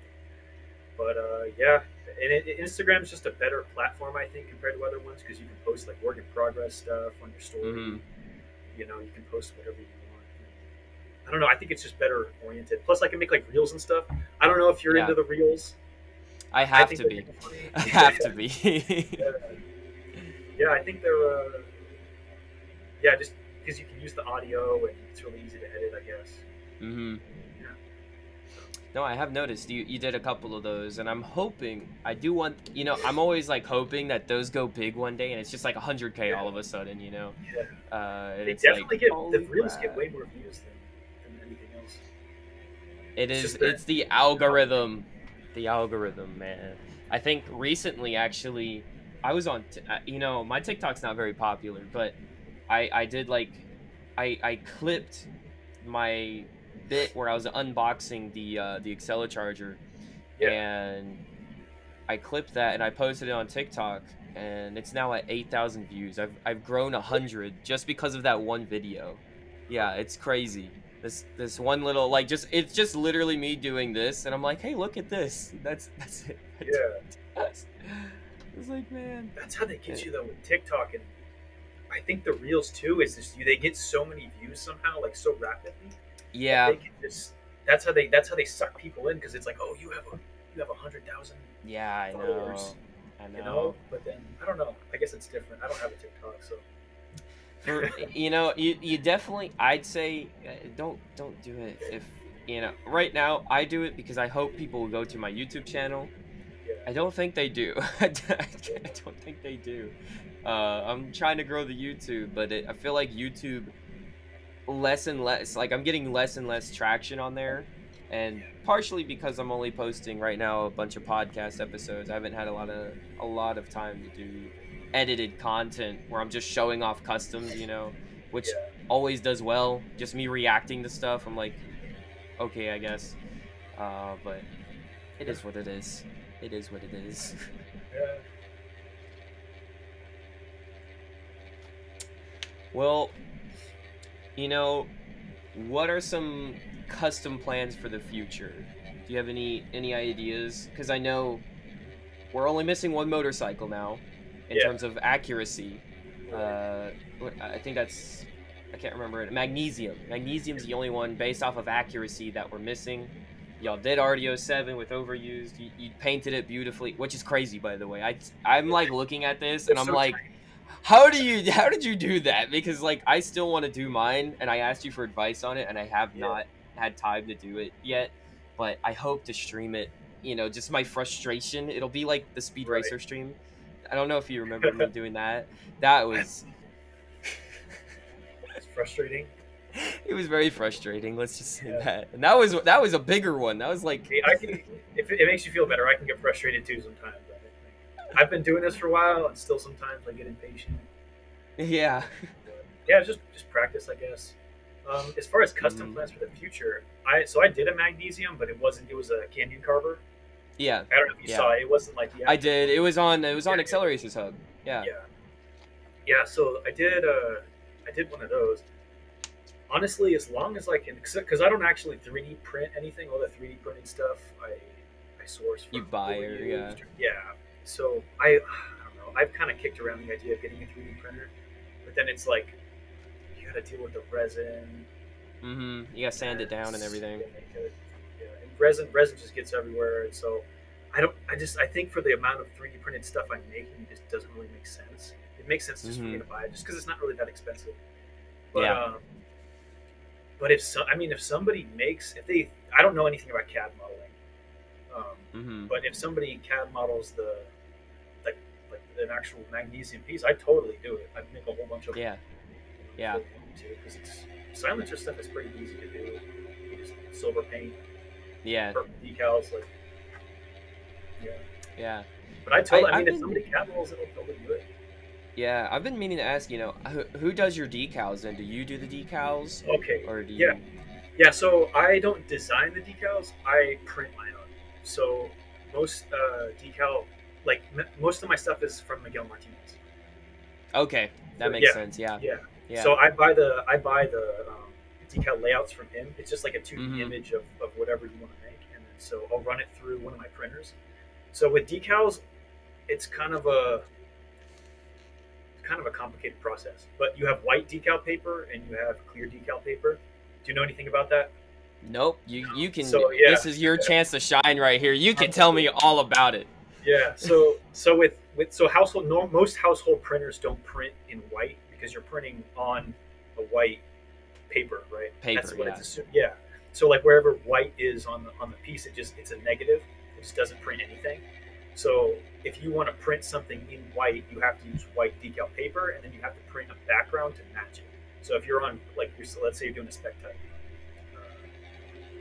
Speaker 1: But yeah, and Instagram's just a better platform, I think, compared to other ones, because you can post like work in progress stuff on your story.
Speaker 2: Mm-hmm.
Speaker 1: You can post whatever you want. I don't know. I think it's just better oriented. Plus, I can make like reels and stuff. I don't know if you're
Speaker 2: Yeah.
Speaker 1: into the reels.
Speaker 2: I
Speaker 1: I
Speaker 2: have
Speaker 1: think
Speaker 2: to
Speaker 1: they're
Speaker 2: be.
Speaker 1: kind of funny.
Speaker 2: I have to be.
Speaker 1: Yeah, yeah. I think they're. Yeah, just because you can use the audio and it's really easy to edit, I guess.
Speaker 2: Mm-hmm.
Speaker 1: Yeah.
Speaker 2: No, I have noticed you did a couple of those, and I'm hoping I do want. I'm always like hoping that those go big one day, and it's just like 100K all
Speaker 1: Yeah.
Speaker 2: of a sudden.
Speaker 1: Yeah.
Speaker 2: And
Speaker 1: They
Speaker 2: it's like,
Speaker 1: definitely get the
Speaker 2: holy
Speaker 1: reels get
Speaker 2: crap!
Speaker 1: way more views than anything else.
Speaker 2: It
Speaker 1: It's
Speaker 2: is.
Speaker 1: just that.
Speaker 2: It's the algorithm. The algorithm, man. I think recently, actually, I was on. My TikTok's not very popular, but I did like, I clipped my bit where I was unboxing the Acceleracharger,
Speaker 1: Yeah.
Speaker 2: and I clipped that and I posted it on TikTok, and it's now at 8,000 views. I've grown 100 just because of that one video. Yeah, it's crazy. This one little, like, it's just literally me doing this, and I'm like, hey, look at this. That's it. That's
Speaker 1: Yeah.
Speaker 2: it. That's- It's like, man.
Speaker 1: That's how they get you though with TikTok, and I think the reels too is just they get so many views somehow, like so rapidly, that
Speaker 2: Yeah,
Speaker 1: they can just. That's how they suck people in, because it's like, oh, you have 100,000
Speaker 2: yeah, I
Speaker 1: followers,
Speaker 2: know. I know.
Speaker 1: But then I don't know. I guess it's different. I don't have a TikTok, so.
Speaker 2: You definitely, I'd say, don't do it if right now I do it because I hope people will go to my YouTube channel.
Speaker 1: Yeah.
Speaker 2: I don't think they do. I don't think they do. I'm trying to grow the YouTube, but I feel like YouTube less and less, like I'm getting less and less traction on there, and partially because I'm only posting right now a bunch of podcast episodes. I haven't had a lot of time to do edited content where I'm just showing off customs, which
Speaker 1: Yeah.
Speaker 2: always does well. Just me reacting to stuff. I'm like, okay, I guess. But it is what it is. It is what it is.
Speaker 1: Yeah.
Speaker 2: Well, what are some custom plans for the future? Do you have any ideas? Because I know we're only missing one motorcycle now in
Speaker 1: Yeah.
Speaker 2: terms of accuracy.
Speaker 1: Right.
Speaker 2: I think I can't remember it. Magnesium. Magnesium's the only one based off of accuracy that we're missing. Y'all did RDO7 with overused. You painted it beautifully, which is crazy, by the way. I'm like looking at this and
Speaker 1: It's
Speaker 2: I'm
Speaker 1: so
Speaker 2: like,
Speaker 1: tiny.
Speaker 2: how did you do that? Because like I still want to do mine, and I asked you for advice on it, and I have
Speaker 1: Yeah.
Speaker 2: not had time to do it yet. But I hope to stream it. Just my frustration. It'll be like the Speed
Speaker 1: Right.
Speaker 2: Racer stream. I don't know if you remember me doing that. That
Speaker 1: I-
Speaker 2: was.
Speaker 1: It's frustrating.
Speaker 2: It was very frustrating. Let's just say
Speaker 1: Yeah.
Speaker 2: that. And that was a bigger one. That was like.
Speaker 1: Hey, I can, if it makes you feel better, I can get frustrated too sometimes. I've been doing this for a while, and still sometimes I get impatient.
Speaker 2: Yeah.
Speaker 1: But, yeah, it's just practice, I guess. As far as custom
Speaker 2: Mhm.
Speaker 1: plans for the future, I did a magnesium, but it was a Canyon carver.
Speaker 2: Yeah.
Speaker 1: I don't know if you saw it. It wasn't like the
Speaker 2: I did. It was on
Speaker 1: Yeah.
Speaker 2: Acceleracers Hub. Yeah.
Speaker 1: Yeah. So I did one of those. Honestly, as long as I can, because I don't actually 3D print anything. All the 3D printing stuff I source from
Speaker 2: You buy or
Speaker 1: overused. Yeah. So I don't know. I've kind of kicked around the idea of getting a 3D printer, but then it's like you got to deal with the resin.
Speaker 2: Mm-hmm. You gotta sand it down and everything.
Speaker 1: Yeah, and resin just gets everywhere, and so I think for the amount of 3D printed stuff I'm making, it just doesn't really make sense. It makes sense just for me to buy it, just because it's not really that expensive. But,
Speaker 2: Yeah.
Speaker 1: But if somebody makes, I don't know anything about CAD modeling, but if somebody CAD models like an actual magnesium piece, I'd totally do it. I'd make a whole bunch of
Speaker 2: Yeah.
Speaker 1: because silencer stuff is pretty easy to do. You just silver paint,
Speaker 2: Yeah.
Speaker 1: purple decals, like
Speaker 2: Yeah.
Speaker 1: But I mean,
Speaker 2: I've
Speaker 1: if
Speaker 2: been
Speaker 1: somebody catballs, it'll look good.
Speaker 2: Yeah, I've been meaning to ask, who does your decals then? Do you do the decals
Speaker 1: Okay,
Speaker 2: or do
Speaker 1: yeah,
Speaker 2: you?
Speaker 1: yeah. So I don't design the decals; I print my own. So most decal, like most of my stuff is from Miguel Martinez.
Speaker 2: Okay, that
Speaker 1: So,
Speaker 2: makes
Speaker 1: yeah,
Speaker 2: sense. Yeah,
Speaker 1: yeah.
Speaker 2: yeah.
Speaker 1: So I buy the decal layouts from him. It's just like a 2D
Speaker 2: Mm-hmm.
Speaker 1: image of whatever you want to make, and then so I'll run it through one of my printers. So with decals, it's kind of a complicated process. But you have white decal paper and you have clear decal paper. Do you know anything about that?
Speaker 2: Nope.
Speaker 1: No.
Speaker 2: You can.
Speaker 1: So
Speaker 2: This
Speaker 1: yeah,
Speaker 2: is your chance to shine right here. You can tell me
Speaker 1: absolutely.
Speaker 2: all about it.
Speaker 1: Yeah. So with so household no, most household printers don't print in white because you're printing on a white paper, right? That's
Speaker 2: Paper.
Speaker 1: what it's
Speaker 2: Yeah.
Speaker 1: assumed. Yeah. So like wherever white is on the piece, it's a negative. It just doesn't print anything. So if you want to print something in white, you have to use white decal paper, and then you have to print a background to match it. So if you're on let's say you're doing a spec type,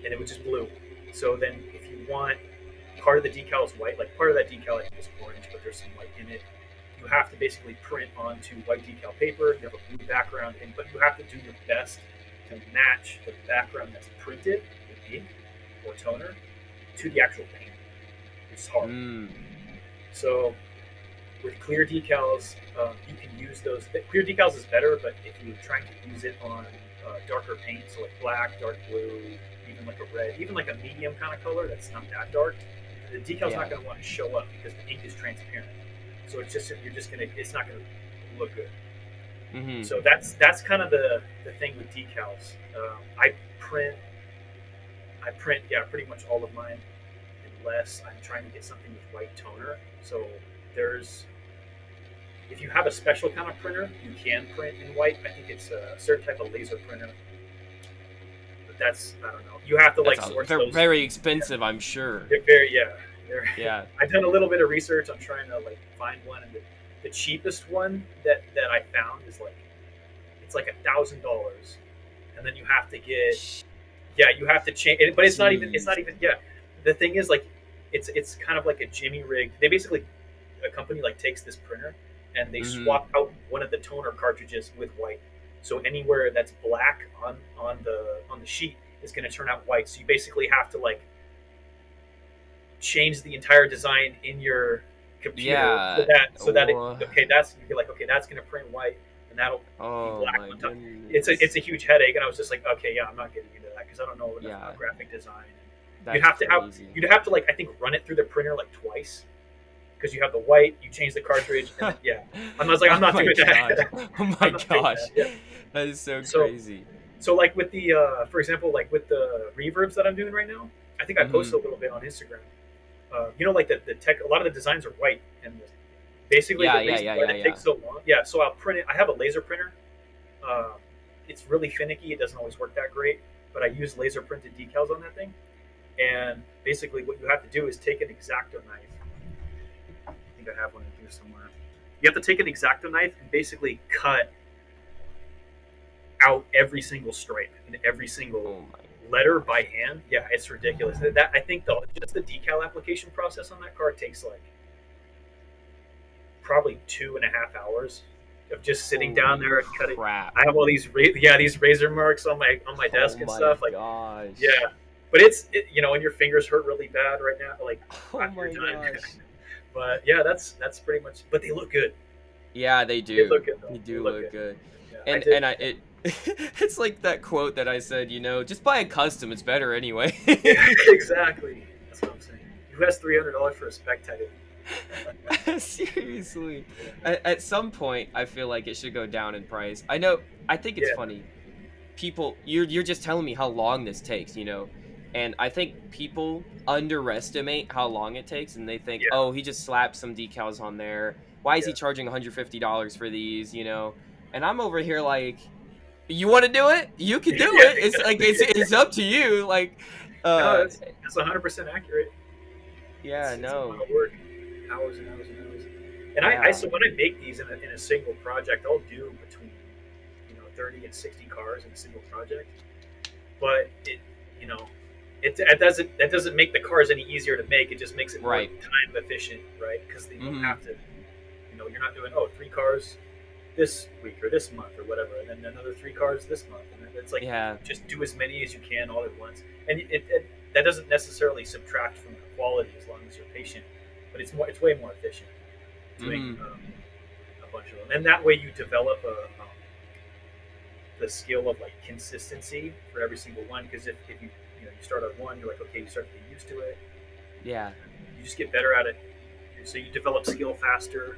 Speaker 1: and it was just blue. So then if you want part of the decal is white, like part of that decal I think is orange, but there's some white in it. You have to basically print onto white decal paper. You have a blue background, but you have to do your best to match the background that's printed with ink or toner to the actual paint. It's hard.
Speaker 2: Mm.
Speaker 1: So with clear decals, you can use those. Clear decals is better, but if you're trying to use it on darker paint, so like black, dark blue, even like a red, even like a medium kind of color that's not that dark, the decal's
Speaker 2: Yeah.
Speaker 1: not going to want to show up because the ink is transparent. So it's not gonna look good.
Speaker 2: Mm-hmm.
Speaker 1: So that's kind of the thing with decals. Print I print pretty much all of mine unless I'm trying to get something with white toner. So there's if you have a special kind of printer, you can print in white. I think it's a certain type of laser printer, but that's I don't know. You have to like source
Speaker 2: They're
Speaker 1: those.
Speaker 2: very
Speaker 1: Yeah,
Speaker 2: expensive, I'm sure.
Speaker 1: they're very yeah. They're,
Speaker 2: Yeah.
Speaker 1: I've done a little bit of research. I'm trying to like find one, and the cheapest one that I found is like it's like $1,000, and then you have to get you have to change it, but it's
Speaker 2: Jeez.
Speaker 1: not even the thing is like it's kind of like a jimmy rig. They basically a company like takes this printer and they
Speaker 2: Mm-hmm.
Speaker 1: swap out one of the toner cartridges with white, so anywhere that's black on the sheet is going to turn out white. So you basically have to like change the entire design in your computer
Speaker 2: Yeah.
Speaker 1: so that that's you're like okay that's going to print white and that'll be
Speaker 2: Oh
Speaker 1: black
Speaker 2: my
Speaker 1: on top. It's
Speaker 2: goodness.
Speaker 1: a huge headache, and I was just like okay I'm not getting into that because I don't know enough
Speaker 2: Yeah.
Speaker 1: about graphic design.
Speaker 2: That's crazy.
Speaker 1: You'd have to like I think run it through the printer like twice because you have the white, you change the cartridge, and then, I was like I'm
Speaker 2: Oh
Speaker 1: not
Speaker 2: my
Speaker 1: doing
Speaker 2: gosh.
Speaker 1: that.
Speaker 2: Oh my
Speaker 1: I'm not doing that.
Speaker 2: gosh.
Speaker 1: Yeah.
Speaker 2: That is so
Speaker 1: So
Speaker 2: crazy.
Speaker 1: so like with the for example like with the reverbs that I'm doing right now, I think I
Speaker 2: Mm-hmm.
Speaker 1: posted a little bit on Instagram. Like the tech, a lot of the designs are white, and basically
Speaker 2: Yeah,
Speaker 1: the
Speaker 2: yeah,
Speaker 1: reason
Speaker 2: yeah,
Speaker 1: why
Speaker 2: yeah,
Speaker 1: it
Speaker 2: yeah.
Speaker 1: takes so long. Yeah, so I'll print it. I have a laser printer. Uh, it's really finicky. It doesn't always work that great, but I use laser printed decals on that thing. And basically, what you have to do is take an X-Acto knife. I think I have one in here somewhere. You have to take an X-Acto knife and basically cut out every single stripe and every single
Speaker 2: Oh my.
Speaker 1: letter by hand. Yeah, it's ridiculous. That I think just the decal application process on that car takes like probably 2.5 hours of just sitting down
Speaker 2: Holy
Speaker 1: there and cutting.
Speaker 2: crap.
Speaker 1: I have all these razor marks on my
Speaker 2: Oh
Speaker 1: desk and
Speaker 2: my
Speaker 1: stuff. Like yeah,
Speaker 2: gosh.
Speaker 1: but and your fingers hurt really bad right now. Like
Speaker 2: Oh
Speaker 1: after
Speaker 2: my
Speaker 1: you're done.
Speaker 2: gosh.
Speaker 1: But yeah, that's pretty much. But they look good.
Speaker 2: Yeah, they
Speaker 1: They
Speaker 2: do.
Speaker 1: look good though.
Speaker 2: They
Speaker 1: They
Speaker 2: do
Speaker 1: look
Speaker 2: look
Speaker 1: good.
Speaker 2: good.
Speaker 1: Yeah, I
Speaker 2: And
Speaker 1: did.
Speaker 2: and I it it's like that quote that I said, just buy a custom, it's better anyway.
Speaker 1: Yeah, exactly. That's what I'm saying. Who has $300 for a spec title?
Speaker 2: Seriously.
Speaker 1: Yeah.
Speaker 2: At some point I feel like it should go down in price. I think it's
Speaker 1: Yeah.
Speaker 2: funny. People you're just telling me how long this takes, and I think people underestimate how long it takes, and they think,
Speaker 1: Yeah.
Speaker 2: oh, he just slapped some decals on there, why is
Speaker 1: Yeah.
Speaker 2: he charging $150 for these, and I'm over here like, you want to do it, you can do
Speaker 1: Yeah.
Speaker 2: it, it's like
Speaker 1: Exactly.
Speaker 2: it's up to you, like
Speaker 1: No,
Speaker 2: uh
Speaker 1: that's 100% accurate.
Speaker 2: yeah,
Speaker 1: It's a lot
Speaker 2: no,
Speaker 1: of work, hours and hours and hours. And I
Speaker 2: yeah,
Speaker 1: so when I make these in a single project, I'll do between 30 and 60 cars in a single project. But it you know that doesn't make the cars any easier to make. It just makes it more
Speaker 2: Right.
Speaker 1: time efficient, right? Because you don't
Speaker 2: Mm-hmm.
Speaker 1: have to, you're not doing 3 cars this week or this month or whatever, and then another 3 cars this month, and then it's like
Speaker 2: Yeah.
Speaker 1: just do as many as you can all at once, and that doesn't necessarily subtract from the quality as long as you're patient, but it's way more efficient doing a bunch of them, and that way you develop the skill of like consistency for every single one. Because if you start on one, you're like, okay, you start to get used to it.
Speaker 2: Yeah.
Speaker 1: You just get better at it, so you develop skill faster.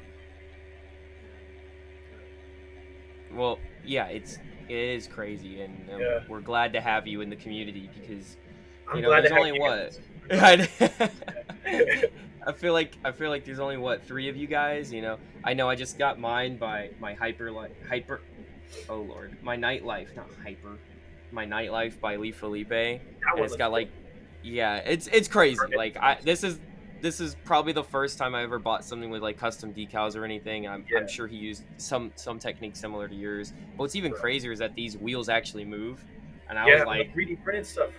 Speaker 2: Well, yeah, it is crazy, and we're glad to have you in the community because
Speaker 1: I'm glad
Speaker 2: there's
Speaker 1: to have
Speaker 2: only
Speaker 1: you
Speaker 2: what. I feel like there's only what 3 of you guys. I know I just got mine by my hyper. Oh Lord, my nightlife, not hyper. My nightlife by Lee Felipe, and it's got like, yeah, it's crazy. Like this is probably the first time I ever bought something with like custom decals or anything. I'm sure he used some technique similar to yours. But what's even crazier is that these wheels actually move, and I was like
Speaker 1: 3D printed stuff.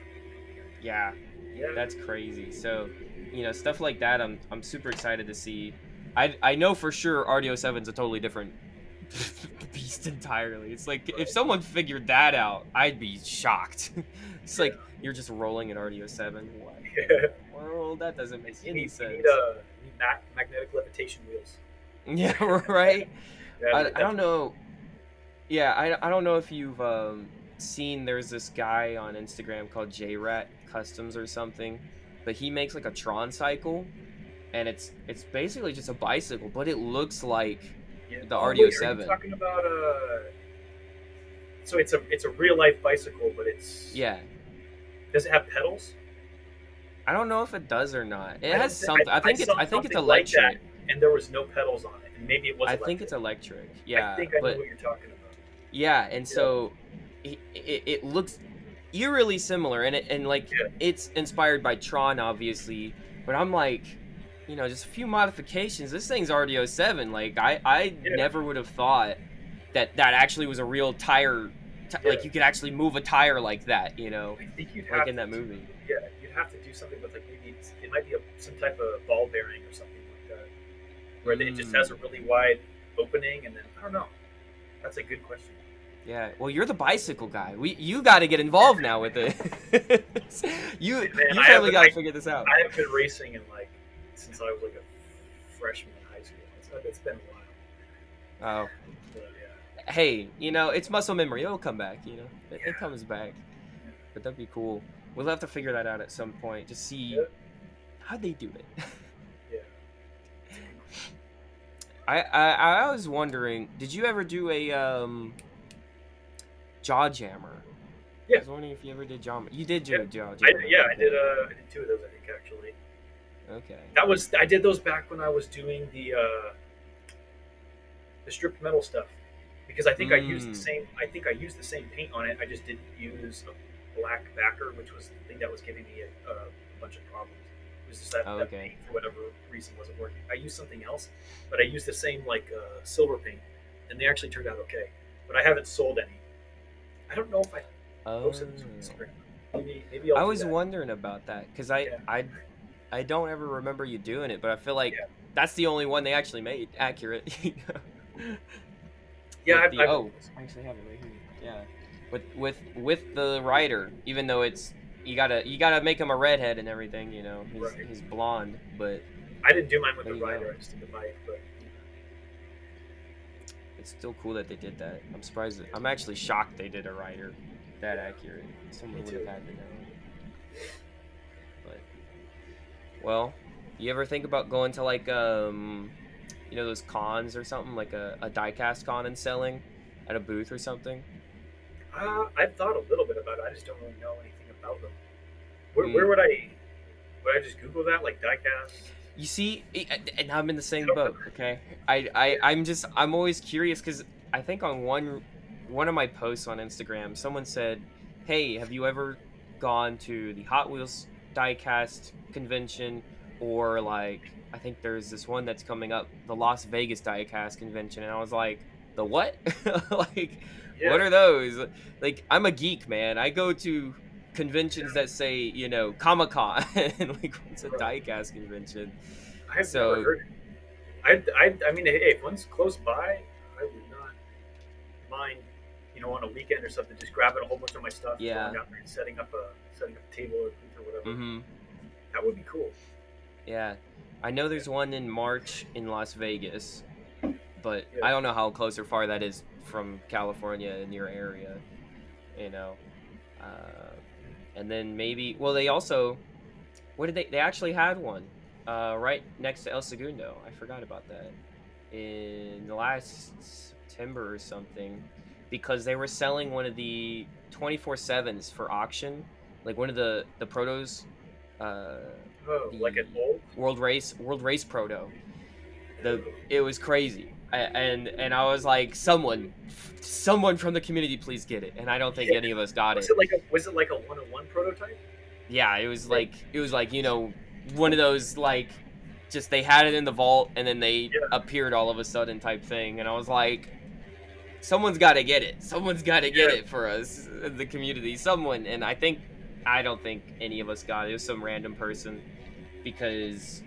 Speaker 2: Yeah, that's crazy. So, stuff like that, I'm super excited to see. I know for sure RDO 7's a totally different beast entirely. It's like if someone figured that out, I'd be shocked. It's like you're just rolling an RDO 7. What? Well, that doesn't make any sense.
Speaker 1: You need magnetic levitation wheels.
Speaker 2: Yeah, right. I don't know. Yeah, I don't know if you've seen. There's this guy on Instagram called JayCee Customs or something, but he makes like a Tron cycle, and it's basically just a bicycle, but it looks like the RDO 7.
Speaker 1: Are you talking about so it's a real life bicycle, but it's Does it have pedals?
Speaker 2: I don't know if it does or not. It has something. I think it's electric.
Speaker 1: Like that, and there was no pedals on it, and maybe it was.
Speaker 2: I think it's electric. Yeah,
Speaker 1: I think I know what you're talking about.
Speaker 2: Yeah, and so it looks eerily similar, and it's inspired by Tron, obviously. But I'm like, just a few modifications. This thing's RDO 7. Like I never would have thought that actually was a real tire. Like you could actually move a tire like that.
Speaker 1: I think you'd
Speaker 2: like in that movie.
Speaker 1: Yeah, you'd have to do something with like maybe it might be some type of ball bearing or something like that, where it just has a really wide opening, and then I don't know. That's a good question.
Speaker 2: Yeah, well, you're the bicycle guy. You got to get involved now with it. you probably got to figure this out.
Speaker 1: I have been racing since I was like a freshman in high school. It's been a while.
Speaker 2: Oh. Hey, it's muscle memory. It'll come back. It comes back. But that'd be cool. We'll have to figure that out at some point. Just see how they do it. I was wondering, did you ever do a jaw jammer?
Speaker 1: Yeah.
Speaker 2: I was wondering if you ever did jaw. You did do a jaw jammer.
Speaker 1: I did 2 of those, I think, actually.
Speaker 2: Okay.
Speaker 1: I did those back when I was doing the stripped metal stuff, because I think I used the same paint on it. I just didn't use a black backer, which was the thing that was giving me a bunch of problems. It was just that paint, for whatever reason, wasn't working. I used something else, but I used the same silver paint, and they actually turned out okay. But I haven't sold any. I don't know if I posted this on Instagram. Maybe I'll
Speaker 2: I was wondering about that, because I don't ever remember you doing it, but I feel like that's the only one they actually made accurate.
Speaker 1: Yeah,
Speaker 2: I actually have it right here. Yeah, with the rider, even though you gotta make him a redhead and everything, he's blonde, but
Speaker 1: I didn't do mine with the rider. I just did the bike, but
Speaker 2: it's still cool that they did that. I'm surprised. I'm actually shocked they did a rider that accurate. Someone would have had to know. But well, you ever think about going to like those cons or something, like a diecast con and selling at a booth or something?
Speaker 1: I've thought a little bit about it. I just don't really know anything about them. Where would I just Google that, like diecast?
Speaker 2: You see, and I'm in the same boat. Okay, I'm always curious, because I think on one of my posts on Instagram, someone said, "Hey, have you ever gone to the Hot Wheels diecast convention, or like I think there's this one that's coming up, the Las Vegas diecast convention?" And I was like, "The what?" Like, what are those? Like, I'm a geek, man. I go to conventions that say, you know, Comic-Con, and like what's a diecast convention?
Speaker 1: I've never heard it. I mean, hey, if one's close by, I would not mind, you know, on a weekend or something, just grabbing a whole bunch of my stuff, going down there and setting up a table or booth or whatever.
Speaker 2: Mm-hmm.
Speaker 1: That would be cool.
Speaker 2: Yeah, I know there's one in March in Las Vegas, but I don't know how close or far that is from California in your area, you know. And then maybe, well, they also, what did they actually had one right next to El Segundo. I forgot about that in the last September or something, because they were selling one of the 24/7s for auction, like one of the protos,
Speaker 1: like an old
Speaker 2: World Race Proto. It was crazy. And I was like, someone from the community, please get it. And I don't think any of us got it.
Speaker 1: Was it like a 101 prototype?
Speaker 2: Yeah, it was like, you know, one of those, like, just they had it in the vault and then they appeared all of a sudden type thing. And I was like, someone's got to get it. Someone's got to get it for us, the community. Someone. And I don't think any of us got it. It was some random person, because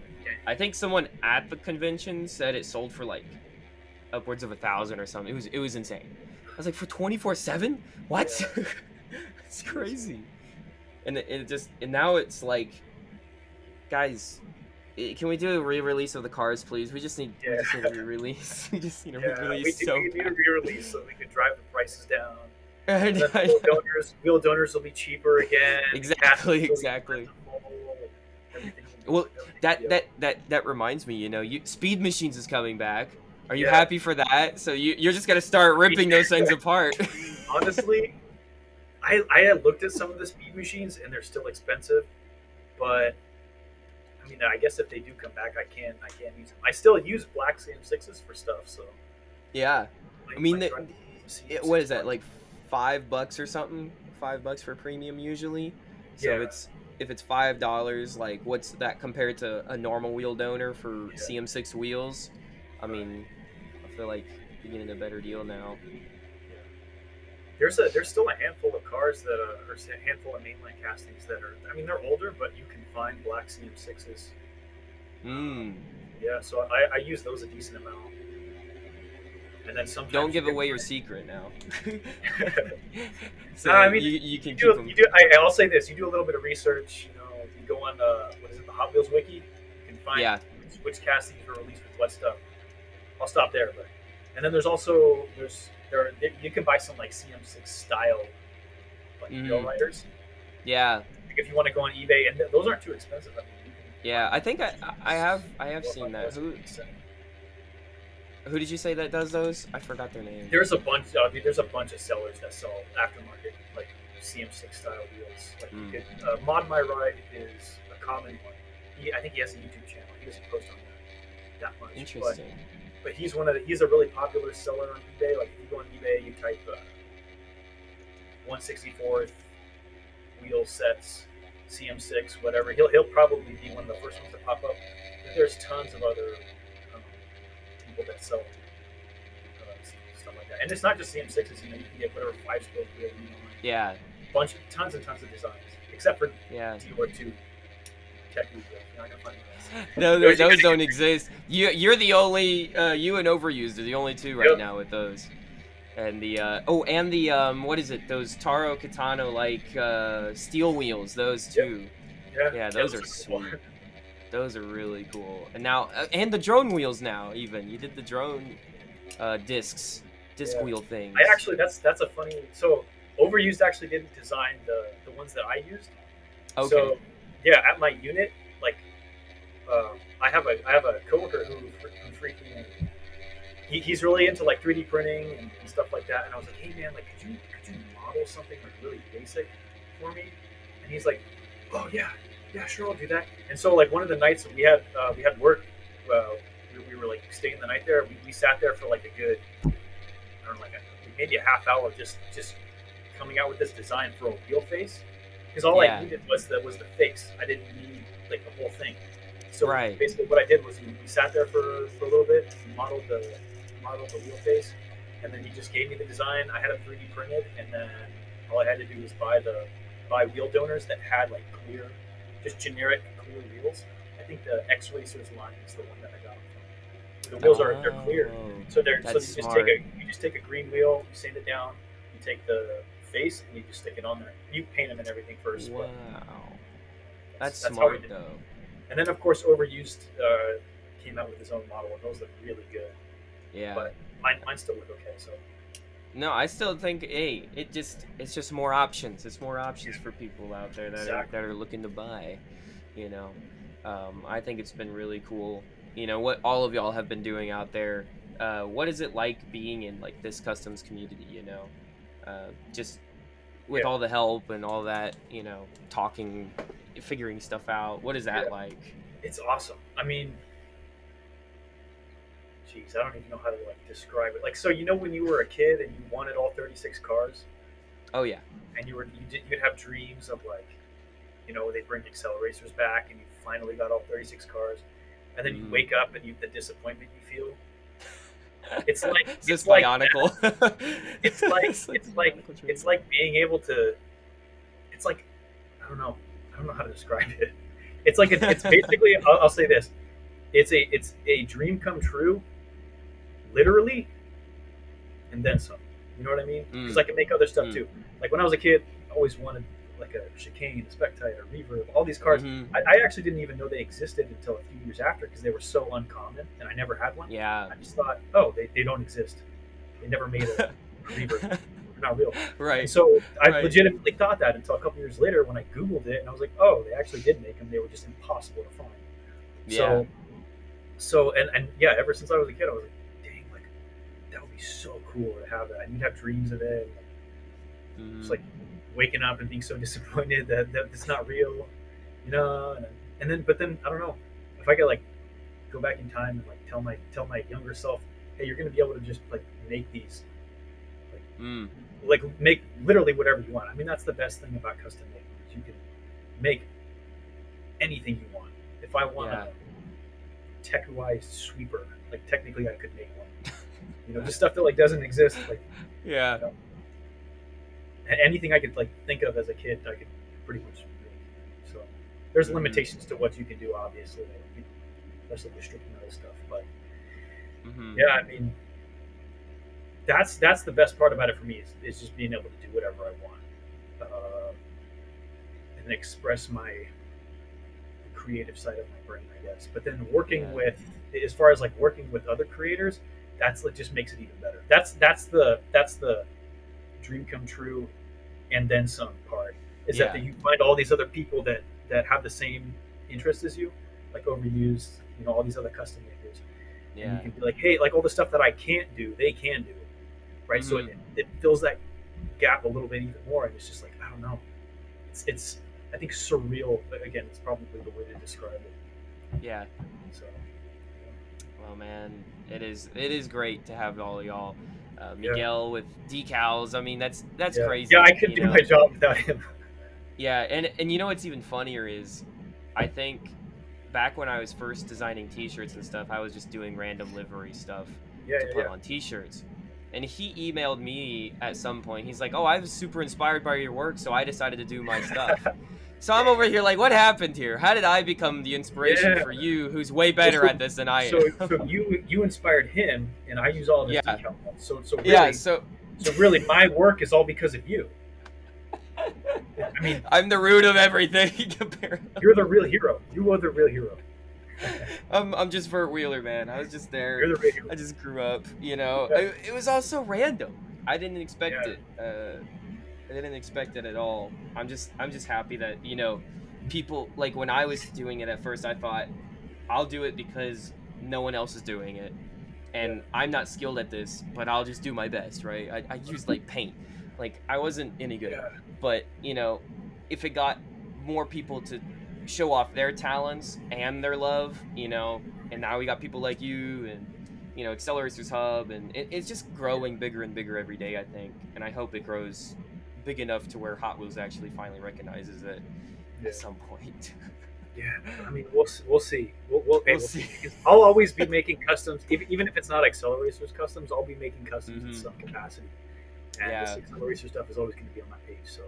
Speaker 2: I think someone at the convention said it sold for like upwards of 1,000 or something. It was insane. I was like, for 24/7? What? It's crazy. And now it's like, guys, can we do a re-release of the cars, please? We just need a re-release. We just need a re-release.
Speaker 1: We need a re-release so we can drive the prices down.
Speaker 2: And
Speaker 1: wheel donors will be cheaper again.
Speaker 2: Exactly. Well, that reminds me, you know, Speed Machines is coming back. Are you happy for that? So you're just gonna start ripping those things apart.
Speaker 1: Honestly, I had looked at some of the Speed Machines and they're still expensive, but I mean, I guess if they do come back, I can use them. I still use black CM6s for stuff, so
Speaker 2: yeah. I mean, what is that, like $5 or something? $5 for premium usually. So if it's $5, like what's that compared to a normal wheel donor for CM6 wheels? I mean, I feel like you're getting a better deal now.
Speaker 1: There's still a handful of cars that or a handful of mainline castings that are, I mean, they're older, but you can find black CM6s. Yeah, so I use those a decent amount. And then sometimes
Speaker 2: don't give away your secret now. So
Speaker 1: I mean,
Speaker 2: you can
Speaker 1: keep them. I'll say this: you do a little bit of research. You know, you go on the Hot Wheels wiki. You can find which castings were released with what stuff. I'll stop there, but and then there's you can buy some like CM6 style like wheel riders.
Speaker 2: Yeah.
Speaker 1: Like if you want to go on eBay, and those aren't too expensive. I mean,
Speaker 2: I think I have seen that. Who did you say that does those? I forgot their name.
Speaker 1: There's a bunch. There's a bunch of sellers that sell aftermarket like CM6 style wheels. Like you could, Mod My Ride is a common one. I think he has a YouTube channel. He doesn't post on that much.
Speaker 2: Interesting.
Speaker 1: But he's he's a really popular seller on eBay. Like if you go on eBay, you type 1/64th wheel sets, CM6, whatever. He'll probably be one of the first ones to pop up. But there's tons of other people that sell stuff like that. And it's not just CM6s. You know, you can get whatever 5-spoke wheel you want.
Speaker 2: Yeah.
Speaker 1: Tons and tons of designs, except for Deora 2 Teku. You're not gonna find those.
Speaker 2: No, those don't exist. You're the only you and Overused are the only two right now with those. And the what is it? Those Taro Kitano like steel wheels. Those two. Yeah, those are sweet. Those are really cool. And now and the drone wheels now. Even you did the drone disc wheel thing.
Speaker 1: That's a funny. So Overused actually didn't design the ones that I used.
Speaker 2: Okay.
Speaker 1: So yeah, at my unit, like I have a coworker who freaking he's really into like 3D printing and stuff like that. And I was like, hey man, like could you model something like really basic for me? And he's like, oh yeah, sure, I'll do that. And so like one of the nights that we had work, we were like staying the night there. We sat there for like a good, I don't know, like maybe a half hour just coming out with this design for a wheel face. Because all I needed was the face. I didn't need like the whole thing. So basically what I did was we sat there for a little bit, modeled the wheel face, and then he just gave me the design. I had it 3D printed, and then all I had to do was buy the buy wheel donors that had like clear, just generic clear wheels. I think the X-Racers line is the one that I got from. The wheels they're clear, so
Speaker 2: that's
Speaker 1: you
Speaker 2: smart.
Speaker 1: just take a green wheel, you sand it down, you take the face and you just stick it on there. You paint them and everything first.
Speaker 2: Wow, that's
Speaker 1: how we
Speaker 2: smart
Speaker 1: did.
Speaker 2: though.
Speaker 1: And then of course Overused came out with his own model, and those look really good.
Speaker 2: Yeah,
Speaker 1: but mine still look okay. So
Speaker 2: no, I still think it's just more options. It's more options for people out there that are looking to buy. You know, I think it's been really cool. You know what all of y'all have been doing out there. What is it like being in like this customs community? You know, just with all the help and all that. You know, talking, figuring stuff out. What is that like?
Speaker 1: It's awesome. I mean, geez, I don't even know how to like describe it. Like, so you know when you were a kid and you wanted all 36 cars?
Speaker 2: Oh yeah.
Speaker 1: And you'd have dreams of like, you know, they bring Acceleracers back and you finally got all 36 cars, and then you wake up and the disappointment you feel. It's like
Speaker 2: it's bionicle.
Speaker 1: It's like being able to. It's like I don't know how to describe it. It's like it's basically. I'll say this. It's a dream come true, literally, and then some. You know what I mean? Because I can make other stuff too. Like when I was a kid, I always wanted like a chicane, a Spectite, a Reverb, all these cars. I actually didn't even know they existed until a few years after, because they were so uncommon and I never had one.
Speaker 2: Yeah.
Speaker 1: I just thought, oh, they don't exist. They never made a Reverb. They're not real.
Speaker 2: Right.
Speaker 1: And so I legitimately thought that until a couple years later when I Googled it, and I was like, oh, they actually did make them. They were just impossible to find.
Speaker 2: Yeah.
Speaker 1: So and yeah, ever since I was a kid, I was like, dang, like that would be so cool to have that. And you'd have dreams of it. And, it's like waking up and being so disappointed that it's not real, you know. But then I don't know if I could like go back in time and like tell my younger self, hey, you're gonna be able to just like make these, like make literally whatever you want. I mean, that's the best thing about custom making, is you can make anything you want. If I want a Teku sweeper, like technically I could make one. You know, just stuff that like doesn't exist, like
Speaker 2: yeah.
Speaker 1: You know, anything I could like think of as a kid, I could pretty much make. So there's limitations to what you can do, obviously, especially restricting other stuff. But yeah, I mean, that's the best part about it for me, is just being able to do whatever I want, and express my creative side of my brain, I guess. But then working with, as far as like working with other creators, that's like just makes it even better. That's the dream come true and then some part, is that you find all these other people that have the same interests as you, like Overused, you know, all these other custom makers, and you can be like, hey, like all the stuff that I can't do, they can do, right? So it fills that gap a little bit even more, and it's just like, I don't know, it's I think surreal, but again, it's probably the way to describe it.
Speaker 2: Yeah.
Speaker 1: So
Speaker 2: well, man, it is great to have all y'all. Miguel with decals. I mean, that's crazy.
Speaker 1: Yeah, I couldn't do my job without him.
Speaker 2: Yeah, and you know what's even funnier is, I think back when I was first designing T-shirts and stuff, I was just doing random livery stuff to put on T-shirts. And he emailed me at some point. He's like, "Oh, I was super inspired by your work, so I decided to do my stuff." So I'm over here like, what happened here? How did I become the inspiration for you, who's way better at this than I am?
Speaker 1: So you inspired him, and I use all of his decal. So really,
Speaker 2: so
Speaker 1: really, my work is all because of you. I mean,
Speaker 2: I'm the root of everything.
Speaker 1: You're the real hero. You are the real hero.
Speaker 2: I'm just Vert Wheeler, man. I was just there.
Speaker 1: You're the real hero.
Speaker 2: I just grew up, you know. It was all so random. I didn't expect it. I didn't expect it at all. I'm just happy that, you know, people, like when I was doing it at first, I thought I'll do it because no one else is doing it, and I'm not skilled at this, but I'll just do my best, right? I used like paint, like I wasn't any good at it, but you know, if it got more people to show off their talents and their love, you know, and now we got people like you and, you know, Acceleracers Hub, and it's just growing bigger and bigger every day, I think, and I hope it grows big enough to where Hot Wheels actually finally recognizes it at some point.
Speaker 1: Yeah, I mean, we'll see. We'll
Speaker 2: see.
Speaker 1: I'll always be making customs, even if it's not Acceleracers Customs. I'll be making customs in some capacity, and this Acceleracer stuff is always going to be on my page. So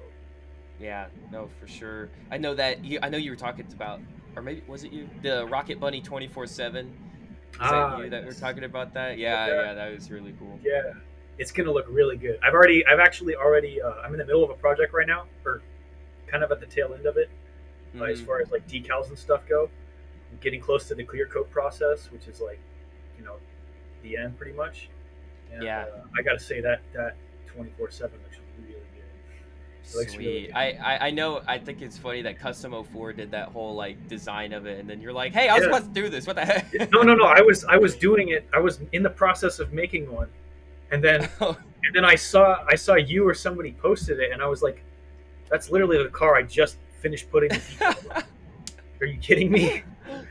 Speaker 2: Yeah, no, for sure. I know that I know you were talking about, or maybe was it you? The Rocket Bunny 24/7. Was that
Speaker 1: Ah,
Speaker 2: you that were
Speaker 1: yes.
Speaker 2: talking about that? Yeah,
Speaker 1: Yeah,
Speaker 2: yeah, that was really cool.
Speaker 1: yeah. It's gonna look really good. I've actually already. I'm in the middle of a project right now, or kind of at the tail end of it, as
Speaker 2: Mm-hmm.
Speaker 1: far as like decals and stuff go. I'm getting close to the clear coat process, which is like, you know, the end pretty much. And
Speaker 2: Yeah,
Speaker 1: I got to say that 24/7 looks really good. It looks really
Speaker 2: sweet.
Speaker 1: good.
Speaker 2: I know. I think it's funny that Custom 04 did that whole like design of it, and then you're like, hey, I was
Speaker 1: Yeah.
Speaker 2: about to do this. What the heck?
Speaker 1: No, no, no. I was doing it. I was in the process of making one, and then I saw you or somebody posted it, and I was like, that's literally the car I just finished putting the decals on. Are you kidding me?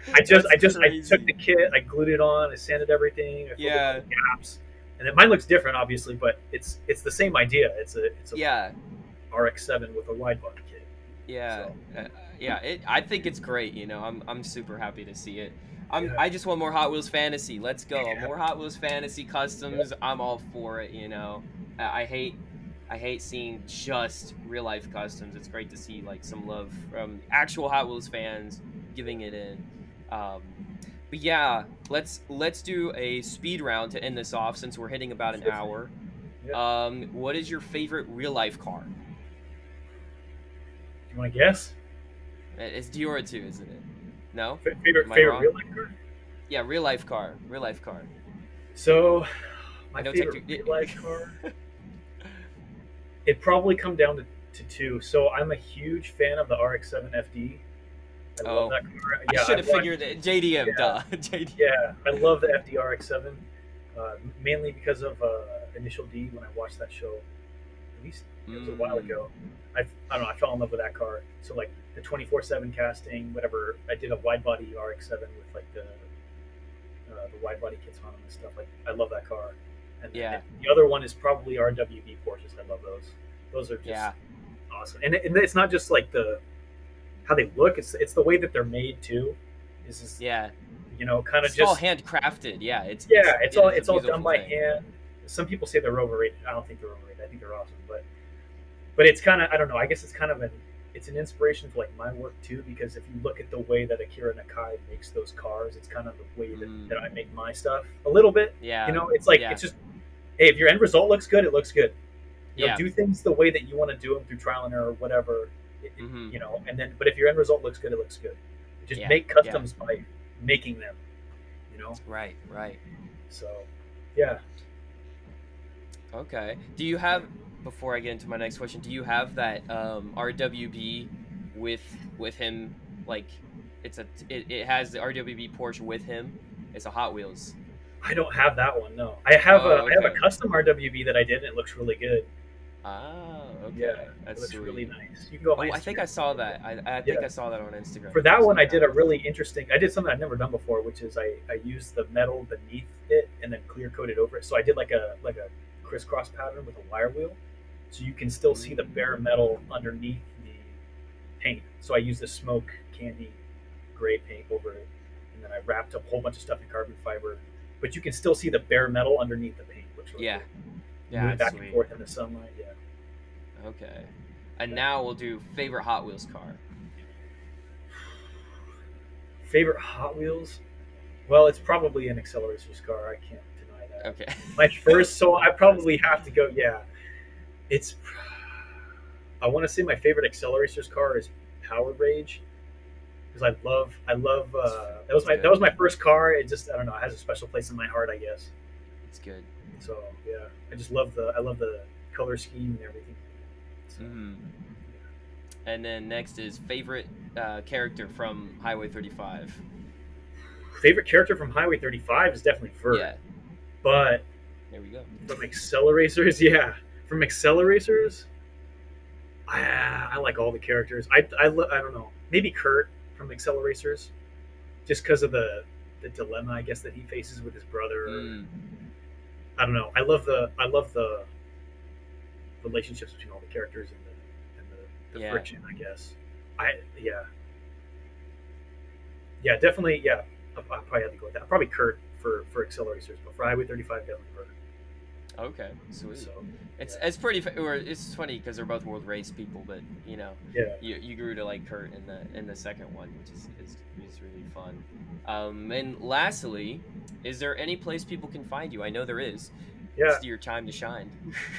Speaker 2: That's
Speaker 1: I took
Speaker 2: crazy.
Speaker 1: the kit, I glued it on, I sanded everything, I filled in all
Speaker 2: Yeah,
Speaker 1: the gaps, and then mine looks different, obviously, but it's the same idea. It's a
Speaker 2: yeah.
Speaker 1: RX-7 with a wide body kit.
Speaker 2: Yeah,
Speaker 1: So
Speaker 2: yeah. I think it's great. You know, I'm super happy to see it.
Speaker 1: yeah,
Speaker 2: I just want more Hot Wheels Fantasy. Let's go.
Speaker 1: yeah,
Speaker 2: More Hot Wheels Fantasy
Speaker 1: yeah.
Speaker 2: customs. I'm all for it. You know, I hate seeing just real life customs. It's great to see like some love from actual Hot Wheels fans giving it in. But yeah, let's do a speed round to end this off since we're hitting about an
Speaker 1: Sure thing.
Speaker 2: hour.
Speaker 1: Yeah.
Speaker 2: What is your favorite real life car?
Speaker 1: Do you want to guess?
Speaker 2: It's Diora 2, isn't it? No?
Speaker 1: Favorite
Speaker 2: Am I wrong?
Speaker 1: real life car?
Speaker 2: Yeah, real life car. Real life car.
Speaker 1: So
Speaker 2: I
Speaker 1: my
Speaker 2: know
Speaker 1: favorite real life car, it'd probably come down to two. So I'm a huge fan of the RX-7 FD. I love
Speaker 2: Oh,
Speaker 1: that car.
Speaker 2: I
Speaker 1: Yeah,
Speaker 2: should
Speaker 1: I
Speaker 2: have
Speaker 1: want.
Speaker 2: figured it. JDM,
Speaker 1: Yeah,
Speaker 2: duh. JDM.
Speaker 1: yeah, I love the FD RX-7, mainly because of Initial D. When I watched that show, at least it was a while
Speaker 2: Mm,
Speaker 1: ago. I don't know. I fell in love with that car. So like the 24/7 casting, whatever. I did a wide body RX-7 with like the wide body kits on them and stuff. Like I love that car. And then
Speaker 2: yeah,
Speaker 1: the other one is probably RWB Porsches. I love those. Those are just
Speaker 2: yeah,
Speaker 1: awesome. And it's not just like the how they look. It's the way that they're made too. Is just,
Speaker 2: yeah.
Speaker 1: kind of
Speaker 2: It's all
Speaker 1: just
Speaker 2: handcrafted. Yeah,
Speaker 1: yeah. It's
Speaker 2: it
Speaker 1: all
Speaker 2: is a
Speaker 1: it's all done
Speaker 2: beautiful
Speaker 1: by
Speaker 2: thing.
Speaker 1: hand. Some people say they're overrated. I don't think they're overrated. I think they're awesome. But it's kind of I don't know. I guess it's an inspiration for like my work too because if you look at the way that Akira Nakai makes those cars, it's kind of the way that I make my stuff a little bit.
Speaker 2: Yeah,
Speaker 1: It's like
Speaker 2: yeah,
Speaker 1: it's just hey, if your end result looks good, it looks good.
Speaker 2: yeah.
Speaker 1: Do things the way that you want to do them through trial and error or whatever.
Speaker 2: Mm-hmm.
Speaker 1: And then but if your end result looks good, it looks good. Just
Speaker 2: Yeah,
Speaker 1: make
Speaker 2: yeah.
Speaker 1: customs by making them. You know.
Speaker 2: Right, right.
Speaker 1: So yeah.
Speaker 2: Okay. Do you have, before I get into my next question, do you have that RWB with him? Like, it has the RWB Porsche with him. It's a Hot Wheels.
Speaker 1: I don't have that one. No, I have a
Speaker 2: Oh,
Speaker 1: I have
Speaker 2: okay.
Speaker 1: a custom RWB that I did, and it looks really good.
Speaker 2: Ah,
Speaker 1: Yeah,
Speaker 2: okay.
Speaker 1: it
Speaker 2: That's
Speaker 1: looks really
Speaker 2: sweet.
Speaker 1: nice. You can go on my
Speaker 2: Oh, I think I
Speaker 1: Instagram.
Speaker 2: saw that. I think
Speaker 1: Yeah,
Speaker 2: I saw that on Instagram.
Speaker 1: for
Speaker 2: I've
Speaker 1: that one,
Speaker 2: seen
Speaker 1: I did
Speaker 2: that.
Speaker 1: a really interesting. I did something I've never done before, which is I used the metal beneath it and then clear coated over it. So I did like a crisscross pattern with a wire wheel, so you can still see the bare
Speaker 2: Mm,
Speaker 1: metal underneath the paint. So I used the smoke candy gray paint over it, and then I wrapped up a whole bunch of stuff in carbon fiber, but you can still see the bare metal underneath the paint. Looks really
Speaker 2: yeah,
Speaker 1: good.
Speaker 2: yeah,
Speaker 1: Moving
Speaker 2: that's
Speaker 1: back and
Speaker 2: sweet.
Speaker 1: forth in the sunlight. Yeah.
Speaker 2: Okay. And now we'll do favorite Hot Wheels car.
Speaker 1: Favorite Hot Wheels? Well, it's probably an Acceleracers car. I can't deny that.
Speaker 2: Okay.
Speaker 1: My first, so I
Speaker 2: Of course.
Speaker 1: probably have to go. Yeah, it's. I want to say my favorite Acceleracers car is Power Rage because I love.
Speaker 2: It's
Speaker 1: That
Speaker 2: good.
Speaker 1: was my first car. It just I don't know. It has a special place in my heart, I guess.
Speaker 2: It's good.
Speaker 1: So yeah, I love the color scheme and everything. So
Speaker 2: Mm. And then next is favorite character from Highway 35.
Speaker 1: favorite character from Highway 35 is definitely Vert,
Speaker 2: Yeah,
Speaker 1: but
Speaker 2: there we go.
Speaker 1: from Acceleracers, yeah, from Acceleracers, I like all the characters. I don't know. Maybe Kurt from Acceleracers, just because of the dilemma I guess that he faces with his brother.
Speaker 2: Mm,
Speaker 1: I don't know. I love the relationships between all the characters and the
Speaker 2: yeah.
Speaker 1: friction. I guess. Yeah, yeah, definitely yeah. I'll probably have to go with that. Probably Kurt for Accelerators, but for Highway 35, definitely Kurt.
Speaker 2: Okay, sweet.
Speaker 1: So
Speaker 2: It's pretty or it's funny because they're both world race people, but you know,
Speaker 1: yeah.
Speaker 2: you grew to like Kurt in the second one, which is really fun. And lastly, is there any place people can find you? I know there is.
Speaker 1: Yeah.
Speaker 2: It's your time to shine.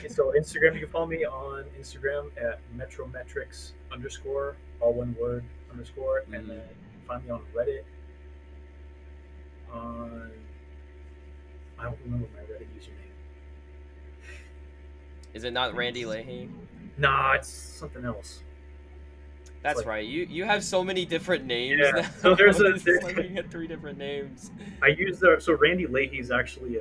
Speaker 1: So Instagram, you can follow me on Instagram at MetroMetrics _ all one word _ and then you can find me on Reddit on, I don't remember my Reddit username.
Speaker 2: Is it not Randy Leahy?
Speaker 1: Nah, it's something else.
Speaker 2: That's right. You have so many different names
Speaker 1: Yeah.
Speaker 2: now.
Speaker 1: So there's
Speaker 2: I'm just looking at 3 different names.
Speaker 1: I use so Randy Leahy is actually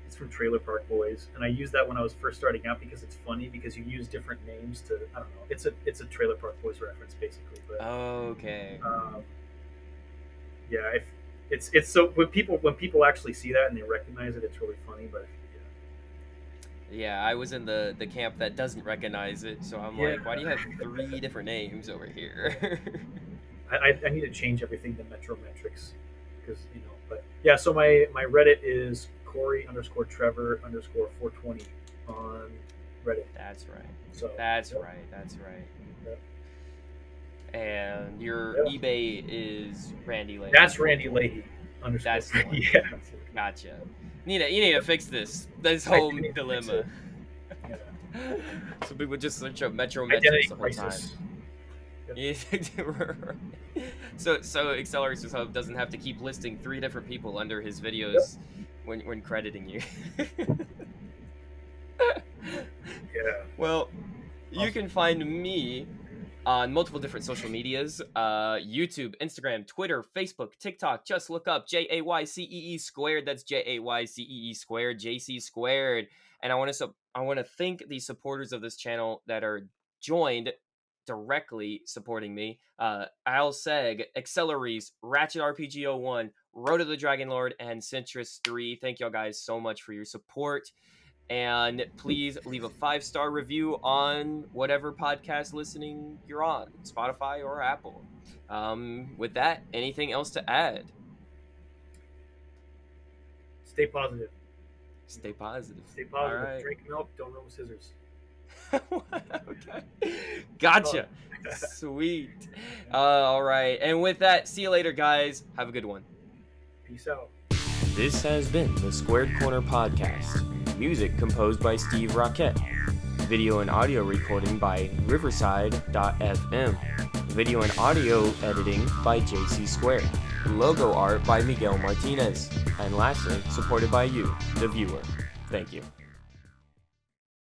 Speaker 1: it's from Trailer Park Boys, and I used that when I was first starting out because it's funny because you use different names to, I don't know, it's a Trailer Park Boys reference basically. But
Speaker 2: okay.
Speaker 1: Yeah, if it's so when people actually see that and they recognize it, it's really funny. But
Speaker 2: yeah, I was in the camp that doesn't recognize it, so I'm like, why do you have 3 different names over here?
Speaker 1: I need to change everything to MetroMetrics because But yeah, so my Reddit is Corey _Trevor _420 on Reddit.
Speaker 2: That's right.
Speaker 1: So
Speaker 2: that's right.
Speaker 1: Yep.
Speaker 2: And your eBay is Randy Leahy.
Speaker 1: That's Randy Leahy _
Speaker 2: That's the one.
Speaker 1: Yeah.
Speaker 2: Gotcha. You need to fix this whole dilemma. So people just search up MetroMetrics the whole time. So Acceleracers Hub doesn't have to keep listing 3 different people under his videos when crediting you. Well, you can find me on multiple different social medias, YouTube, Instagram, Twitter, Facebook, TikTok. Just look up JayCee². That's JayCee², JayCee². And I want to thank the supporters of this channel that are joined directly supporting me. Al Seg, Acceleries, Ratchet RPG 01, Road of the Dragon Lord, and Centris 3. Thank y'all guys so much for your support. And please leave a 5-star review on whatever podcast listening you're on, Spotify or Apple. With that, anything else to add?
Speaker 1: Stay positive.
Speaker 2: Stay positive.
Speaker 1: Stay positive.
Speaker 2: Right.
Speaker 1: Drink milk. Don't roll with scissors.
Speaker 2: Okay. Gotcha. Sweet. All right. And with that, see you later, guys. Have a good one.
Speaker 1: Peace out.
Speaker 2: This has been the Squared Corner Podcast. Music composed by Steve Rocket. Video and audio recording by Riverside.fm. Video and audio editing by JayCee². Logo art by Miguel Martinez. And lastly, supported by you, the viewer. Thank you.